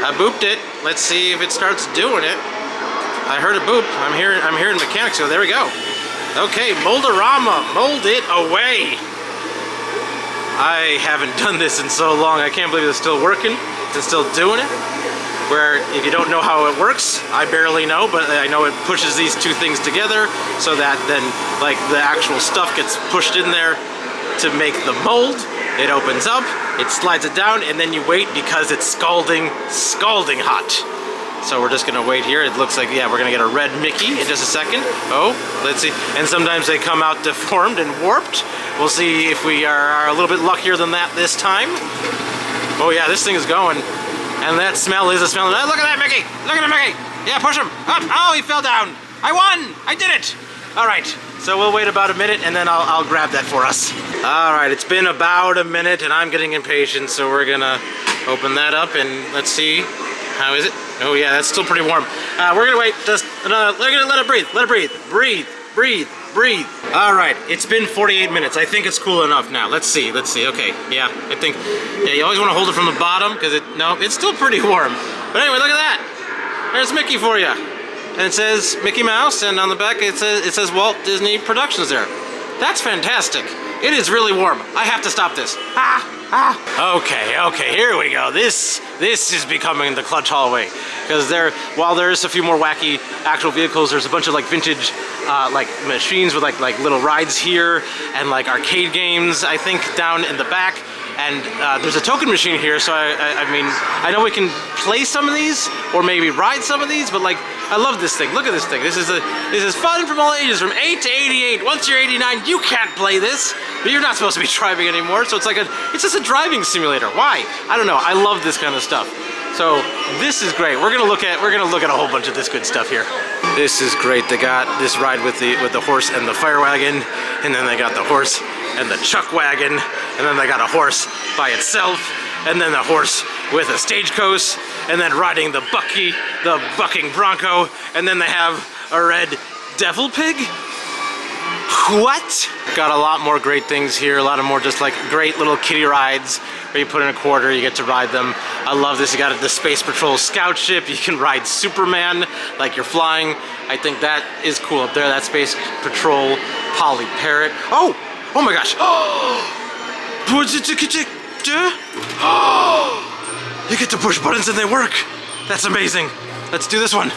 I booped it. Let's see if it starts doing it. I heard a boop. I'm hearing mechanics, so there we go. Okay, Mold-A-Rama, mold it away. I haven't done this in so long. I can't believe it's still working. It's still doing it. Where if you don't know how it works, I barely know, but I know it pushes these two things together so that then like the actual stuff gets pushed in there to make the mold. It opens up, it slides it down, and then you wait because it's scalding hot. So we're just gonna wait here. It looks like, yeah, we're gonna get a red Mickey in just a second. Oh, let's see. And sometimes they come out deformed and warped. We'll see if we are a little bit luckier than that this time. Oh yeah, this thing is going. And that smell is a smell. Oh, look at that, Mickey! Look at him, Mickey! Yeah, push him! Up! Oh, he fell down! I won! I did it! Alright, so we'll wait about a minute and then I'll grab that for us. Alright, it's been about a minute and I'm getting impatient, so we're gonna open that up and let's see. How is it? Oh yeah, that's still pretty warm. We're gonna wait just another, we're gonna let it breathe. Let it breathe. Breathe, breathe, breathe. Alright, it's been 48 minutes. I think it's cool enough now. Let's see. Okay, yeah, I think, yeah, you always want to hold it from the bottom because no, it's still pretty warm. But anyway, look at that. There's Mickey for you. And it says Mickey Mouse, and on the back it says Walt Disney Productions there. That's fantastic. It is really warm. I have to stop this. Okay, here we go. This is becoming the clutch hallway. Because while there's a few more wacky actual vehicles, there's a bunch of like vintage like machines with like little rides here and like arcade games, I think, down in the back. And there's a token machine here, so I mean, I know we can play some of these or maybe ride some of these, but like, I love this thing. Look at this thing. This is fun from all ages, from 8 to 88. Once you're 89, you can't play this, but you're not supposed to be driving anymore. So it's just a driving simulator. Why? I don't know. I love this kind of stuff. So this is great. We're gonna look at a whole bunch of this good stuff here. This is great. They got this ride with the horse and the fire wagon, and then they got the horse and the chuck wagon, and then they got a horse by itself, and then the horse with a stagecoach, and then riding the bucking bronco, and then they have a red devil pig. What? Got a lot more great things here, a lot of more just like great little kiddie rides where you put in a quarter, you get to ride them. I love this. You got the Space Patrol scout ship. You can ride Superman like you're flying. I think that is cool up there. That Space Patrol Polly Parrot. Oh my gosh. You get to push buttons and they work. That's amazing. Let's do this one.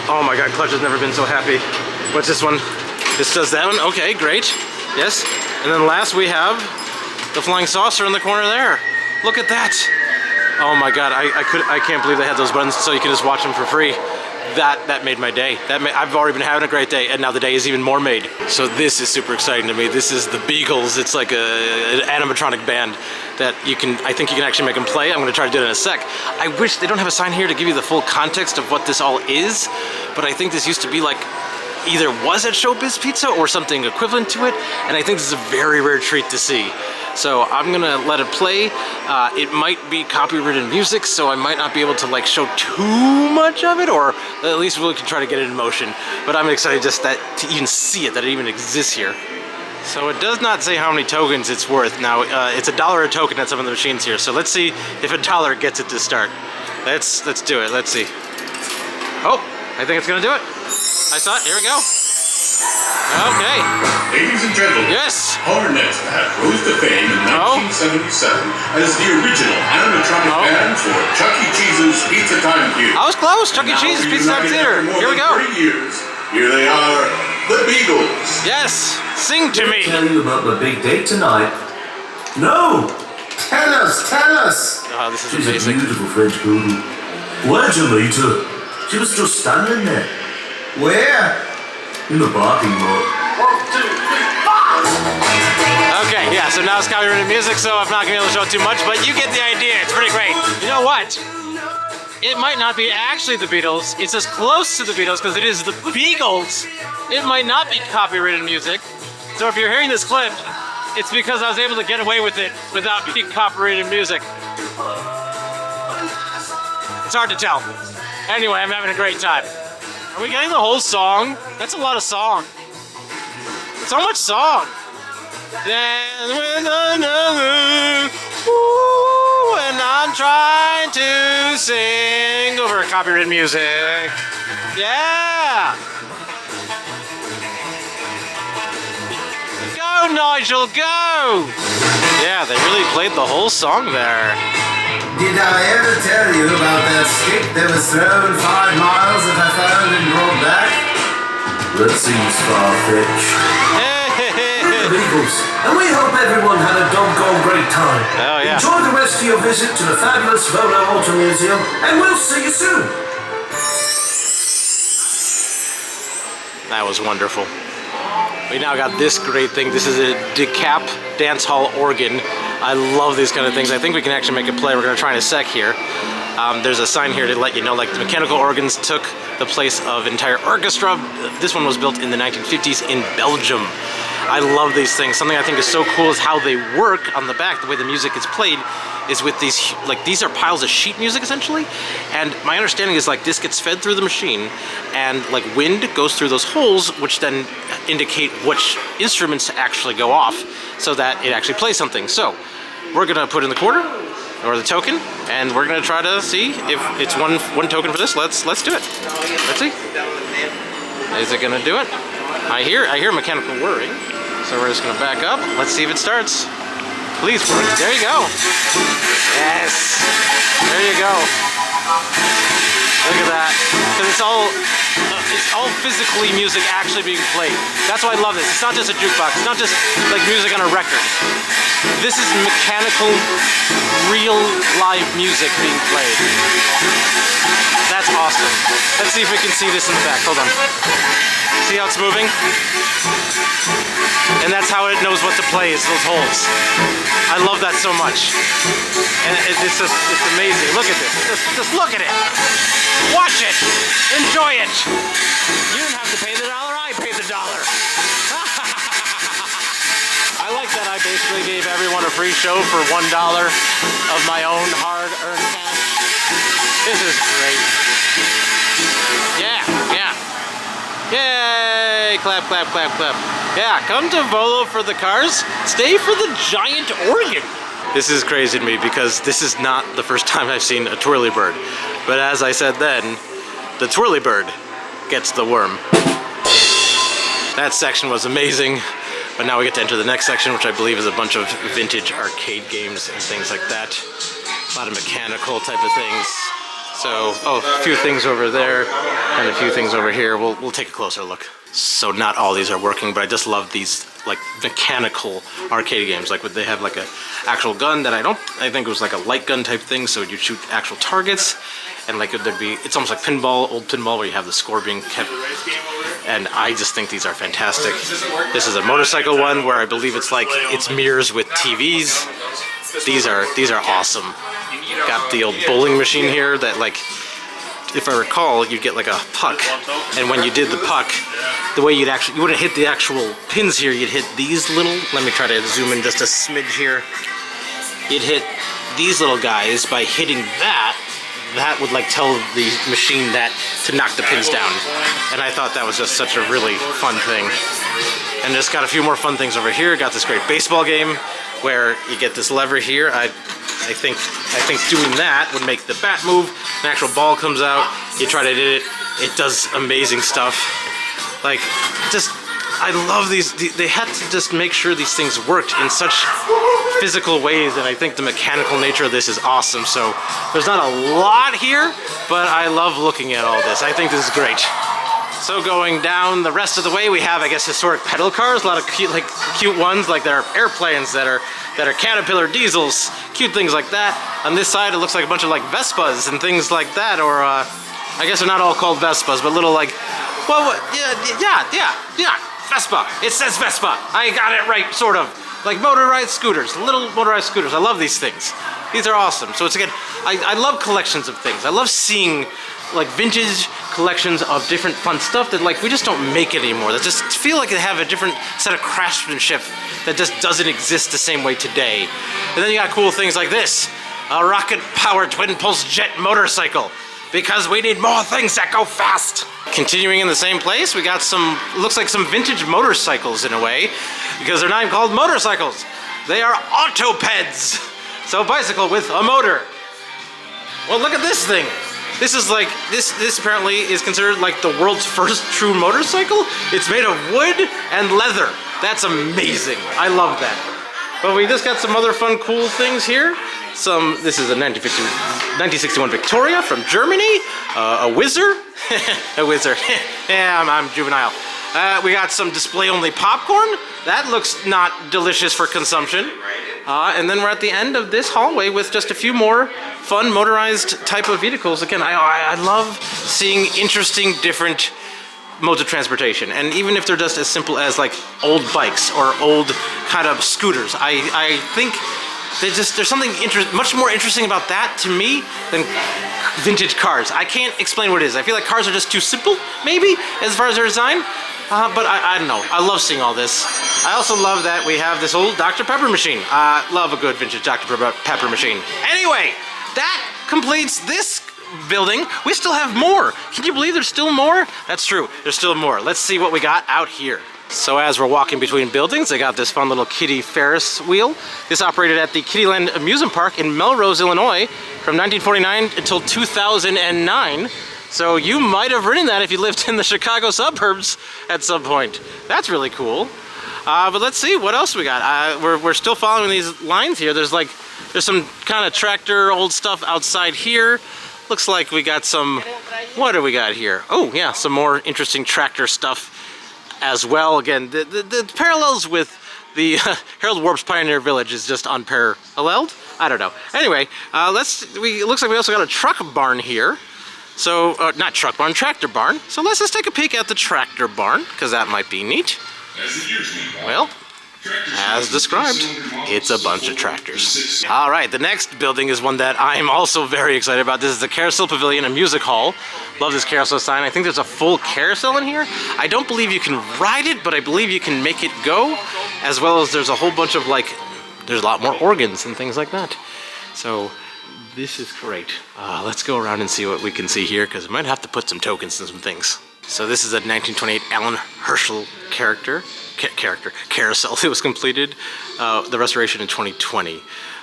Oh my God, Clutch has never been so happy. What's this one? This does that one. Okay, great. Yes. And then last we have the flying saucer in the corner there. Look at that. Oh my God, I can't believe they had those buttons so you can just watch them for free. That made my day. I've already been having a great day, and now the day is even more made. So this is super exciting to me. This is the Beagles. It's like an animatronic band that I think you can actually make them play. I'm gonna try to do it in a sec. I wish they don't have a sign here to give you the full context of what this all is, but I think this used to be like, either was at ShowBiz Pizza or something equivalent to it, and I think this is a very rare treat to see. So I'm gonna let it play. It might be copyrighted music, so I might not be able to like show too much of it, or at least we can try to get it in motion. But I'm excited just to even see it, that it even exists here. So it does not say how many tokens it's worth. Now, it's $1 a token at some of the machines here, so let's see if $1 gets it to start. Let's do it, let's see. Oh, I think it's gonna do it. I saw it, here we go. Okay. Ladies and gentlemen, yes. our next act rose to fame in 1977 as the original animatronic band for Chuck E. Cheese's Pizza Time Theater. I was close, Chuck E. Cheese's Pizza Time Theater. Here we go. 30 years. Here they are, the Beagles. Yes, sing to me. Tell you about the big day tonight. No! Tell us, tell us! Oh, this is She's amazing. a beautiful French poodle. Where'd you meet her? She was just standing there. Where? In the parking lot. 1, 2, 3, 4. Okay, yeah, so now it's copyrighted music, so I'm not gonna be able to show too much, but you get the idea. It's pretty great. You know what? It might not be actually the Beatles. It's as close to the Beatles because it is the Beagles. It might not be copyrighted music. So if you're hearing this clip, it's because I was able to get away with it without being copyrighted music. It's hard to tell. Anyway, I'm having a great time. Are we getting the whole song? That's a lot of song. So much song. Then when I'm trying to sing over copyrighted music. Yeah. Go, Nigel, go. Yeah, they really played the whole song there. Did I ever tell you about that stick that was thrown 5 miles that I found and brought back? That seems far-fetched. We're the Beagles, and we hope everyone had a doggone great time. Oh, yeah. Enjoy the rest of your visit to the fabulous Volo Museum, and we'll see you soon. That was wonderful. We now got this great thing. This is a decap dance hall organ. I love these kind of things. I think we can actually make it play. We're gonna try in a sec here. There's a sign here to let you know, like, the mechanical organs took the place of entire orchestra. This one was built in the 1950s in Belgium. I love these things. Something I think is so cool is how they work on the back. The way the music is played is with these, like, these are piles of sheet music essentially. And my understanding is, like, this gets fed through the machine and, like, wind goes through those holes, which then indicate which instruments to actually go off so that it actually plays something. So we're gonna put in the quarter or the token, and we're gonna try to see if it's one token for this. Let's do it. Let's see. Is it gonna do it? I hear mechanical whirring, so we're just gonna back up. Let's see if it starts. Please work. There you go. Yes. There you go. Look at that. Because it's all physically music actually being played. That's why I love this. It's not just a jukebox. It's not just like music on a record. This is mechanical, real live music being played. That's awesome. Let's see if we can see this in the back. Hold on. See how it's moving? And that's how it knows what to play, is those holes. I love that so much. And it's amazing. Look at this. Just look at it. Watch it. Enjoy it. You didn't have to pay the $1. I paid the $1. I like that I basically gave everyone a free show for $1 of my own hard-earned cash. This is great. Yeah, yeah. Yay! Hooray, clap, clap, clap, clap. Yeah, come to Volo for the cars, stay for the giant organ. This is crazy to me because this is not the first time I've seen a twirly bird. But as I said then, the twirly bird gets the worm. That section was amazing, but now we get to enter the next section, which I believe is a bunch of vintage arcade games and things like that. A lot of mechanical type of things. So, oh, a few things over there and a few things over here. We'll take a closer look. So not all these are working, but I just love these like mechanical arcade games. Like they have like a actual gun that I think it was like a light gun type thing, so you shoot actual targets, and like it's almost like pinball, old pinball, where you have the score being kept. And I just think these are fantastic. This is a motorcycle one where I believe it's mirrors with TVs. These are awesome. Got the old bowling machine here that, like, if I recall, you'd get like a puck, and when you did the puck, the way you wouldn't hit the actual pins here, you'd hit these little, let me try to zoom in just a smidge here. You'd hit these little guys by hitting that would like tell the machine that to knock the pins down. And I thought that was just such a really fun thing. And just got a few more fun things over here. Got this great baseball game where you get this lever here. I think doing that would make the bat move. An actual ball comes out. You try to hit it. It does amazing stuff. Like, just, I love these. They had to just make sure these things worked in such physical ways, and I think the mechanical nature of this is awesome. So there's not a lot here, but I love looking at all this. I think this is great. So going down the rest of the way, we have, I guess, historic pedal cars. A lot of cute ones, like there are airplanes that are Caterpillar diesels, cute things like that. On this side, it looks like a bunch of like Vespas and things like that, or I guess they're not all called Vespas, but little like, well, yeah, Vespa. It says Vespa. I got it right, sort of. Like motorized scooters, little motorized scooters. I love these things. These are awesome. So it's again, I love collections of things. I love seeing like vintage collections of different fun stuff that like we just don't make anymore. That just feel like they have a different set of craftsmanship that just doesn't exist the same way today. And then you got cool things like this, a rocket-powered twin-pulse jet motorcycle, because we need more things that go fast. Continuing in the same place, we got some, looks like some vintage motorcycles in a way, because they're not even called motorcycles. They are autopeds. So bicycle with a motor. Well, look at this thing. This is like, this apparently is considered like the world's first true motorcycle. It's made of wood and leather. That's amazing. I love that. But we just got some other fun, cool things here. This is a 1961 Victoria from Germany. A whizzer. A whizzer. Yeah, I'm juvenile. We got some display-only popcorn. That looks not delicious for consumption. And then we're at the end of this hallway with just a few more fun motorized type of vehicles. Again, I love seeing interesting, different modes of transportation. And even if they're just as simple as like old bikes or old kind of scooters, I think there's something much more interesting about that to me than vintage cars. I can't explain what it is. I feel like cars are just too simple, maybe, as far as their design. But I don't know. I love seeing all this. I also love that we have this old Dr. Pepper machine. Love a good vintage Dr. Pepper machine. Anyway, that completes this building. We still have more. Can you believe there's still more? That's true. There's still more. Let's see what we got out here. So as we're walking between buildings, they got this fun little kiddie Ferris wheel. This operated at the Kittyland Amusement Park in Melrose, Illinois from 1949 until 2009. So you might have ridden that if you lived in the Chicago suburbs at some point. That's really cool. But let's see what else we got. We're still following these lines here. There's some kind of tractor old stuff outside here. Looks like we got some, what do we got here? Oh yeah, some more interesting tractor stuff as well. Again, the parallels with the Harold Warp's Pioneer Village is just unparalleled. I don't know. Anyway, it looks like we also got a truck barn here. So, not truck barn, tractor barn. So let's just take a peek at the tractor barn, because that might be neat. Well, as described, it's a bunch of tractors. All right, the next building is one that I'm also very excited about. This is the Carousel Pavilion, a music hall. Love this carousel sign. I think there's a full carousel in here. I don't believe you can ride it, but I believe you can make it go, as well as there's a whole bunch of there's a lot more organs and things like that. So, this is great. Let's go around and see what we can see here, because we might have to put some tokens and some things. So this is a 1928 Alan Herschel carousel. It was completed. The restoration in 2020.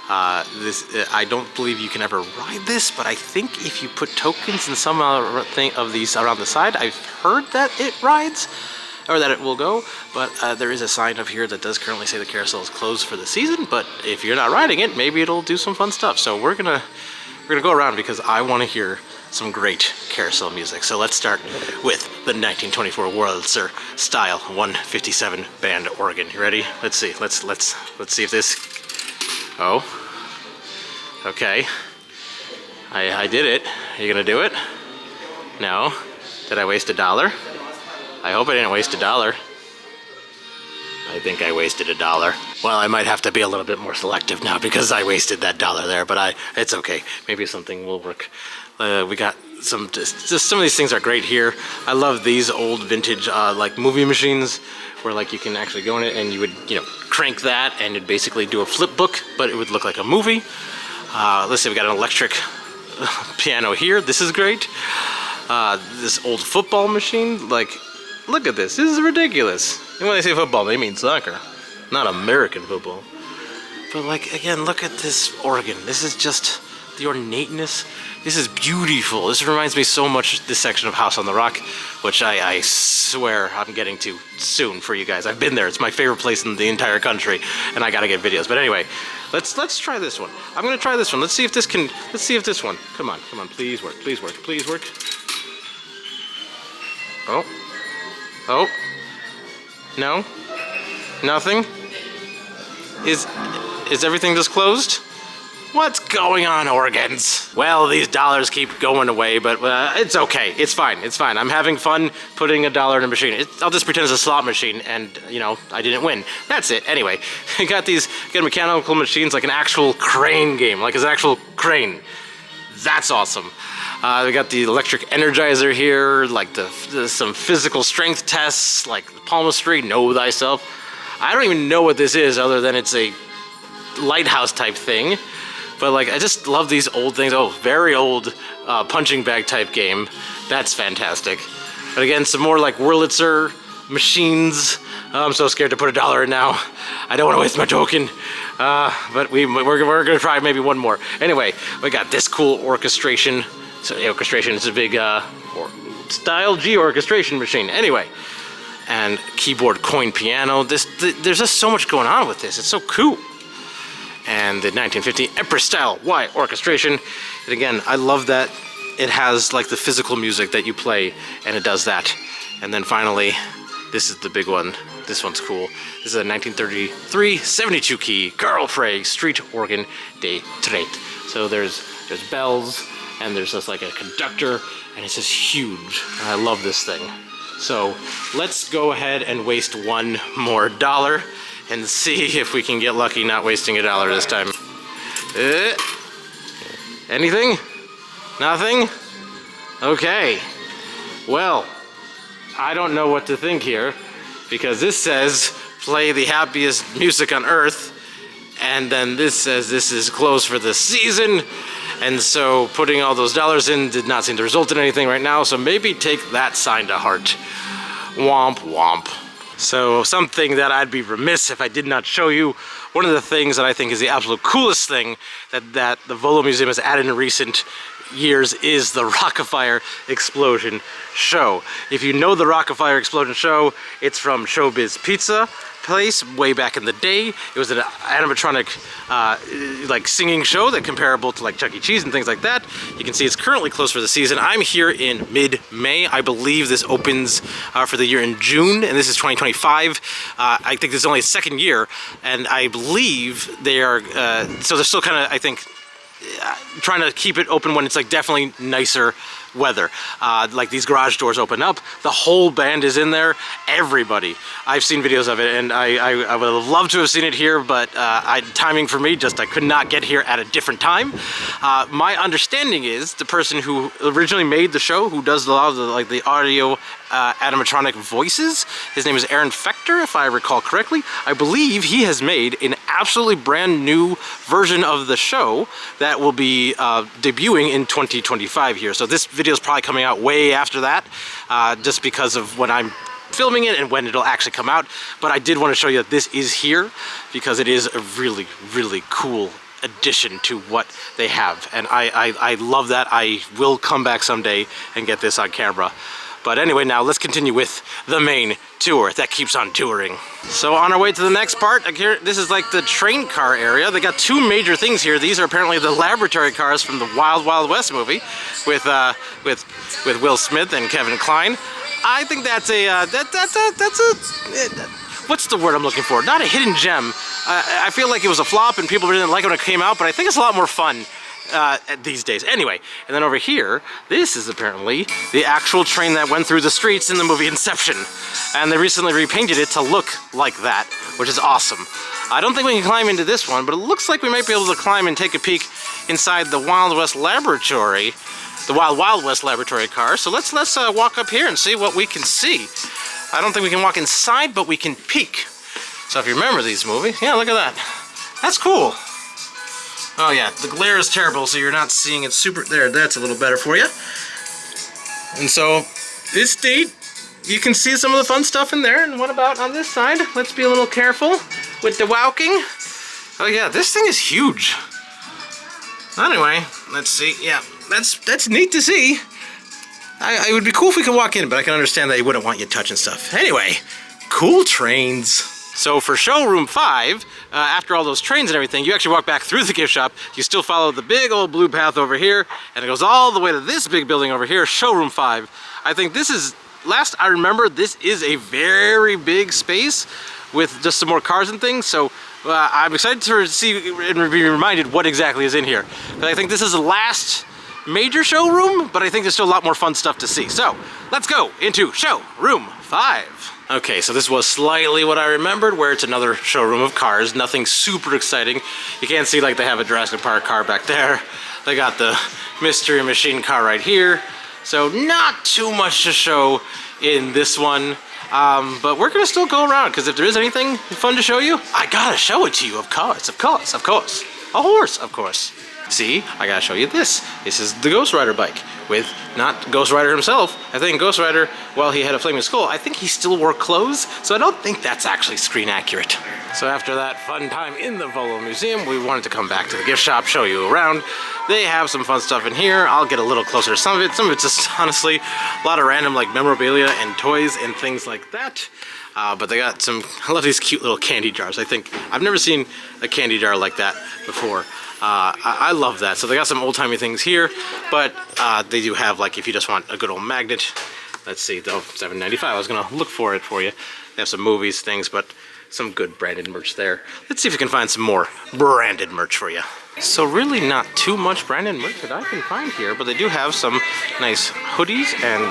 I don't believe you can ever ride this, but I think if you put tokens in some thing of these around the side, I've heard that it rides, or that it will go. But there is a sign up here that does currently say the carousel is closed for the season. But if you're not riding it, maybe it'll do some fun stuff. So we're gonna go around because I want to hear some great carousel music. So let's start with the 1924 Wurlitzer style 157 band organ. You ready? Let's see. Let's see if this. Oh. Okay. I did it. Are you gonna do it? No. Did I waste $1? I hope I didn't waste $1. I think I wasted $1. Well, I might have to be a little bit more selective now because I wasted that $1 there, but it's okay. Maybe something will work. We got some, just some of these things are great here. I love these old vintage like movie machines where like you can actually go in it and you would, you know, crank that and it'd basically do a flip book, but it would look like a movie. Let's see, we got an electric piano here. This is great. This old football machine, like, look at this. This is ridiculous. And when they say football, they mean soccer, not American football. But like, again, look at this organ. This is just the ornateness. This is beautiful. This reminds me so much of this section of House on the Rock, which I swear I'm getting to soon for you guys. I've been there. It's my favorite place in the entire country, and I gotta get videos. But anyway, let's try this one. I'm gonna try this one. Let's see if this one. Come on, please work, please work, please work. Oh. No? Nothing? Is everything just closed? What's going on, organs? Well, these dollars keep going away, but it's okay. It's fine. It's fine. I'm having fun putting $1 in a machine. I'll just pretend it's a slot machine, and you know, I didn't win. That's it. Anyway, we got mechanical machines like an actual crane game, like it's an actual crane. That's awesome. We got the electric energizer here, like some physical strength tests, like palmistry, know thyself. I don't even know what this is other than it's a lighthouse type thing. But like, I just love these old things. Oh, very old punching bag type game. That's fantastic. But again, some more like Wurlitzer machines. I'm so scared to put $1 in now. I don't want to waste my token. But we're gonna try maybe one more. Anyway, we got this cool orchestration. So orchestration is a big style G orchestration machine. Anyway, and keyboard coin piano. There's just so much going on with this. It's so cool. And the 1950 Empress style Y orchestration. And again, I love that it has like the physical music that you play, and it does that. And then finally, this is the big one. This one's cool. This is a 1933 72 key Carl Frey street organ de traite. So there's bells, and there's just like a conductor, and it's just huge. And I love this thing. So let's go ahead and waste one more $1 and see if we can get lucky not wasting $1 this time. Anything? Nothing? Okay. Well, I don't know what to think here, because this says play the happiest music on earth, and then this says this is closed for the season. And so putting all those dollars in did not seem to result in anything right now, so maybe take that sign to heart. Womp womp. So something that I'd be remiss if I did not show you, one of the things that I think is the absolute coolest thing that the Volo Museum has added in recent years is the Rockafire Explosion Show. If you know the Rockafire Explosion Show, it's from ShowBiz Pizza Place way back in the day. It was an animatronic like singing show that comparable to like Chuck E. Cheese and things like that. You can see it's currently closed for the season. I'm here in mid-May. I believe this opens for the year in June, and this is 2025. I think this is only its second year, and I believe they are, so they're still kind of, I think, trying to keep it open when it's like definitely nicer weather. Like these garage doors open up, the whole band is in there, everybody. I've seen videos of it, and I would have loved to have seen it here, but timing for me, I could not get here at a different time. My understanding is the person who originally made the show, who does a lot of the audio animatronic voices, his name is Aaron Fector, if I recall correctly. I believe he has made an absolutely brand new version of the show that will be debuting in 2025 here. So this video is probably coming out way after that, just because of when I'm filming it and when it'll actually come out. But I did want to show you that this is here because it is a really, really cool addition to what they have. And I love that. I will come back someday and get this on camera. But anyway, now let's continue with the main tour that keeps on touring. So on our way to the next part, this is like the train car area. They got two major things here. These are apparently the laboratory cars from the Wild Wild West movie with Will Smith and Kevin Kline. I think that's what's the word I'm looking for? Not a hidden gem. I feel like it was a flop and people didn't like it when it came out, but I think it's a lot more fun these days. Anyway, and then over here, this is apparently the actual train that went through the streets in the movie Inception. And they recently repainted it to look like that, which is awesome. I don't think we can climb into this one, but it looks like we might be able to climb and take a peek inside the Wild West Laboratory, the Wild Wild West Laboratory car. So let's walk up here and see what we can see. I don't think we can walk inside, but we can peek. So if you remember these movies, yeah, look at that. That's cool. Oh yeah, the glare is terrible, so you're not seeing it super there. That's a little better for you. And so this date, you can see some of the fun stuff in there. And what about on this side? Let's be a little careful with the walking. Oh yeah, this thing is huge. Anyway, let's see. Yeah, that's neat to see. It would be cool if we could walk in, but I can understand that you wouldn't want you touching stuff. Anyway, cool trains. So for Showroom 5, after all those trains and everything, you actually walk back through the gift shop. You still follow the big old blue path over here, and it goes all the way to this big building over here, Showroom 5. I think this is, last I remember, this is a very big space with just some more cars and things. So I'm excited to see and be reminded what exactly is in here. But I think this is the last major showroom, but I think there's still a lot more fun stuff to see. So let's go into Showroom 5. Okay, so this was slightly what I remembered, where it's another showroom of cars. Nothing super exciting. You can't see like they have a Jurassic Park car back there. They got the Mystery Machine car right here. So not too much to show in this one. But we're gonna still go around, because if there is anything fun to show you, I gotta show it to you, of course, of course, of course. A horse, of course. See, I gotta show you this. This is the Ghost Rider bike with not Ghost Rider himself. I think Ghost Rider, while he had a flaming skull, I think he still wore clothes, so I don't think that's actually screen accurate. So after that fun time in the Volo Museum, we wanted to come back to the gift shop, show you around. They have some fun stuff in here. I'll get a little closer to some of it. Some of it's just honestly a lot of random like memorabilia and toys and things like that. But they got some, I love these cute little candy jars. I think, I've never seen a candy jar like that before. I love that. So they got some old-timey things here, but they do have, like, if you just want a good old magnet, let's see, though, $7.95. I was gonna look for it for you. They have some movies, things, but some good branded merch there. Let's see if we can find some more branded merch for you. So really not too much branded merch that I can find here, but they do have some nice hoodies, and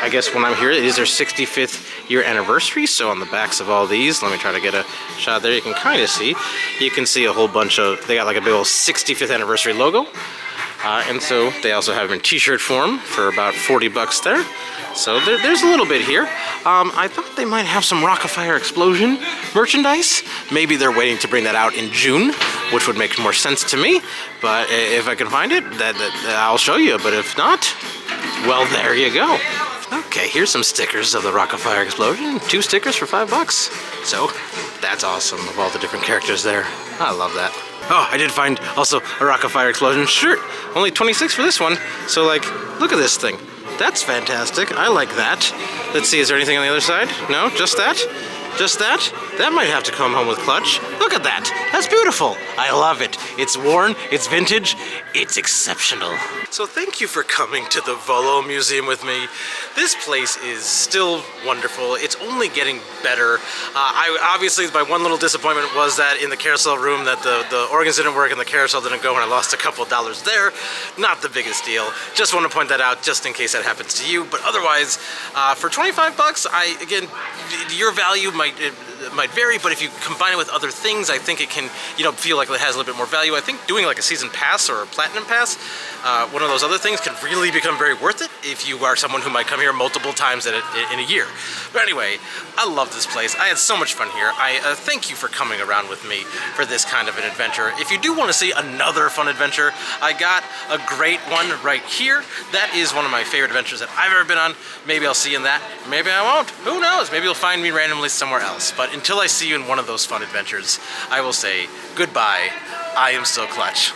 I guess when I'm here, it is their 65th year anniversary, so on the backs of all these, let me try to get a shot there, you can kind of see. You can see a whole bunch of, they got like a big old 65th anniversary logo, and so they also have them in t-shirt form for about 40 bucks there. So there's a little bit here. I thought they might have some Rock-afire Explosion merchandise. Maybe they're waiting to bring that out in June, which would make more sense to me. But if I can find it, I'll show you. But if not, well, there you go. Okay, here's some stickers of the Rock-afire Explosion. 2 stickers for 5 bucks. So that's awesome, of all the different characters there. I love that. Oh, I did find also a Rock-afire Explosion shirt. Only 26 for this one. So like, look at this thing. That's fantastic. I like that. Let's see, is there anything on the other side? No, just that? Just that? That might have to come home with clutch. Look at that. That's beautiful. I love it. It's worn, it's vintage, it's exceptional. So thank you for coming to the Volo Museum with me. This place is still wonderful. It's only getting better. Obviously, my one little disappointment was that in the carousel room that the organs didn't work and the carousel didn't go, and I lost a couple dollars there. Not the biggest deal. Just want to point that out just in case that happens to you. But otherwise, for 25 bucks, again, your value might might vary, but if you combine it with other things, I think it can, you know, feel like it has a little bit more value. I think doing like a season pass or a platinum pass, one of those other things, can really become very worth it if you are someone who might come here multiple times in a year. But anyway, I love this place. I had so much fun here. I thank you for coming around with me for this kind of an adventure. If you do want to see another fun adventure, I got a great one right here. That is one of my favorite adventures that I've ever been on. Maybe I'll see you in that. Maybe I won't. Who knows? Maybe you'll find me randomly somewhere else. But until I see you in one of those fun adventures, I will say goodbye. I am still Clutch.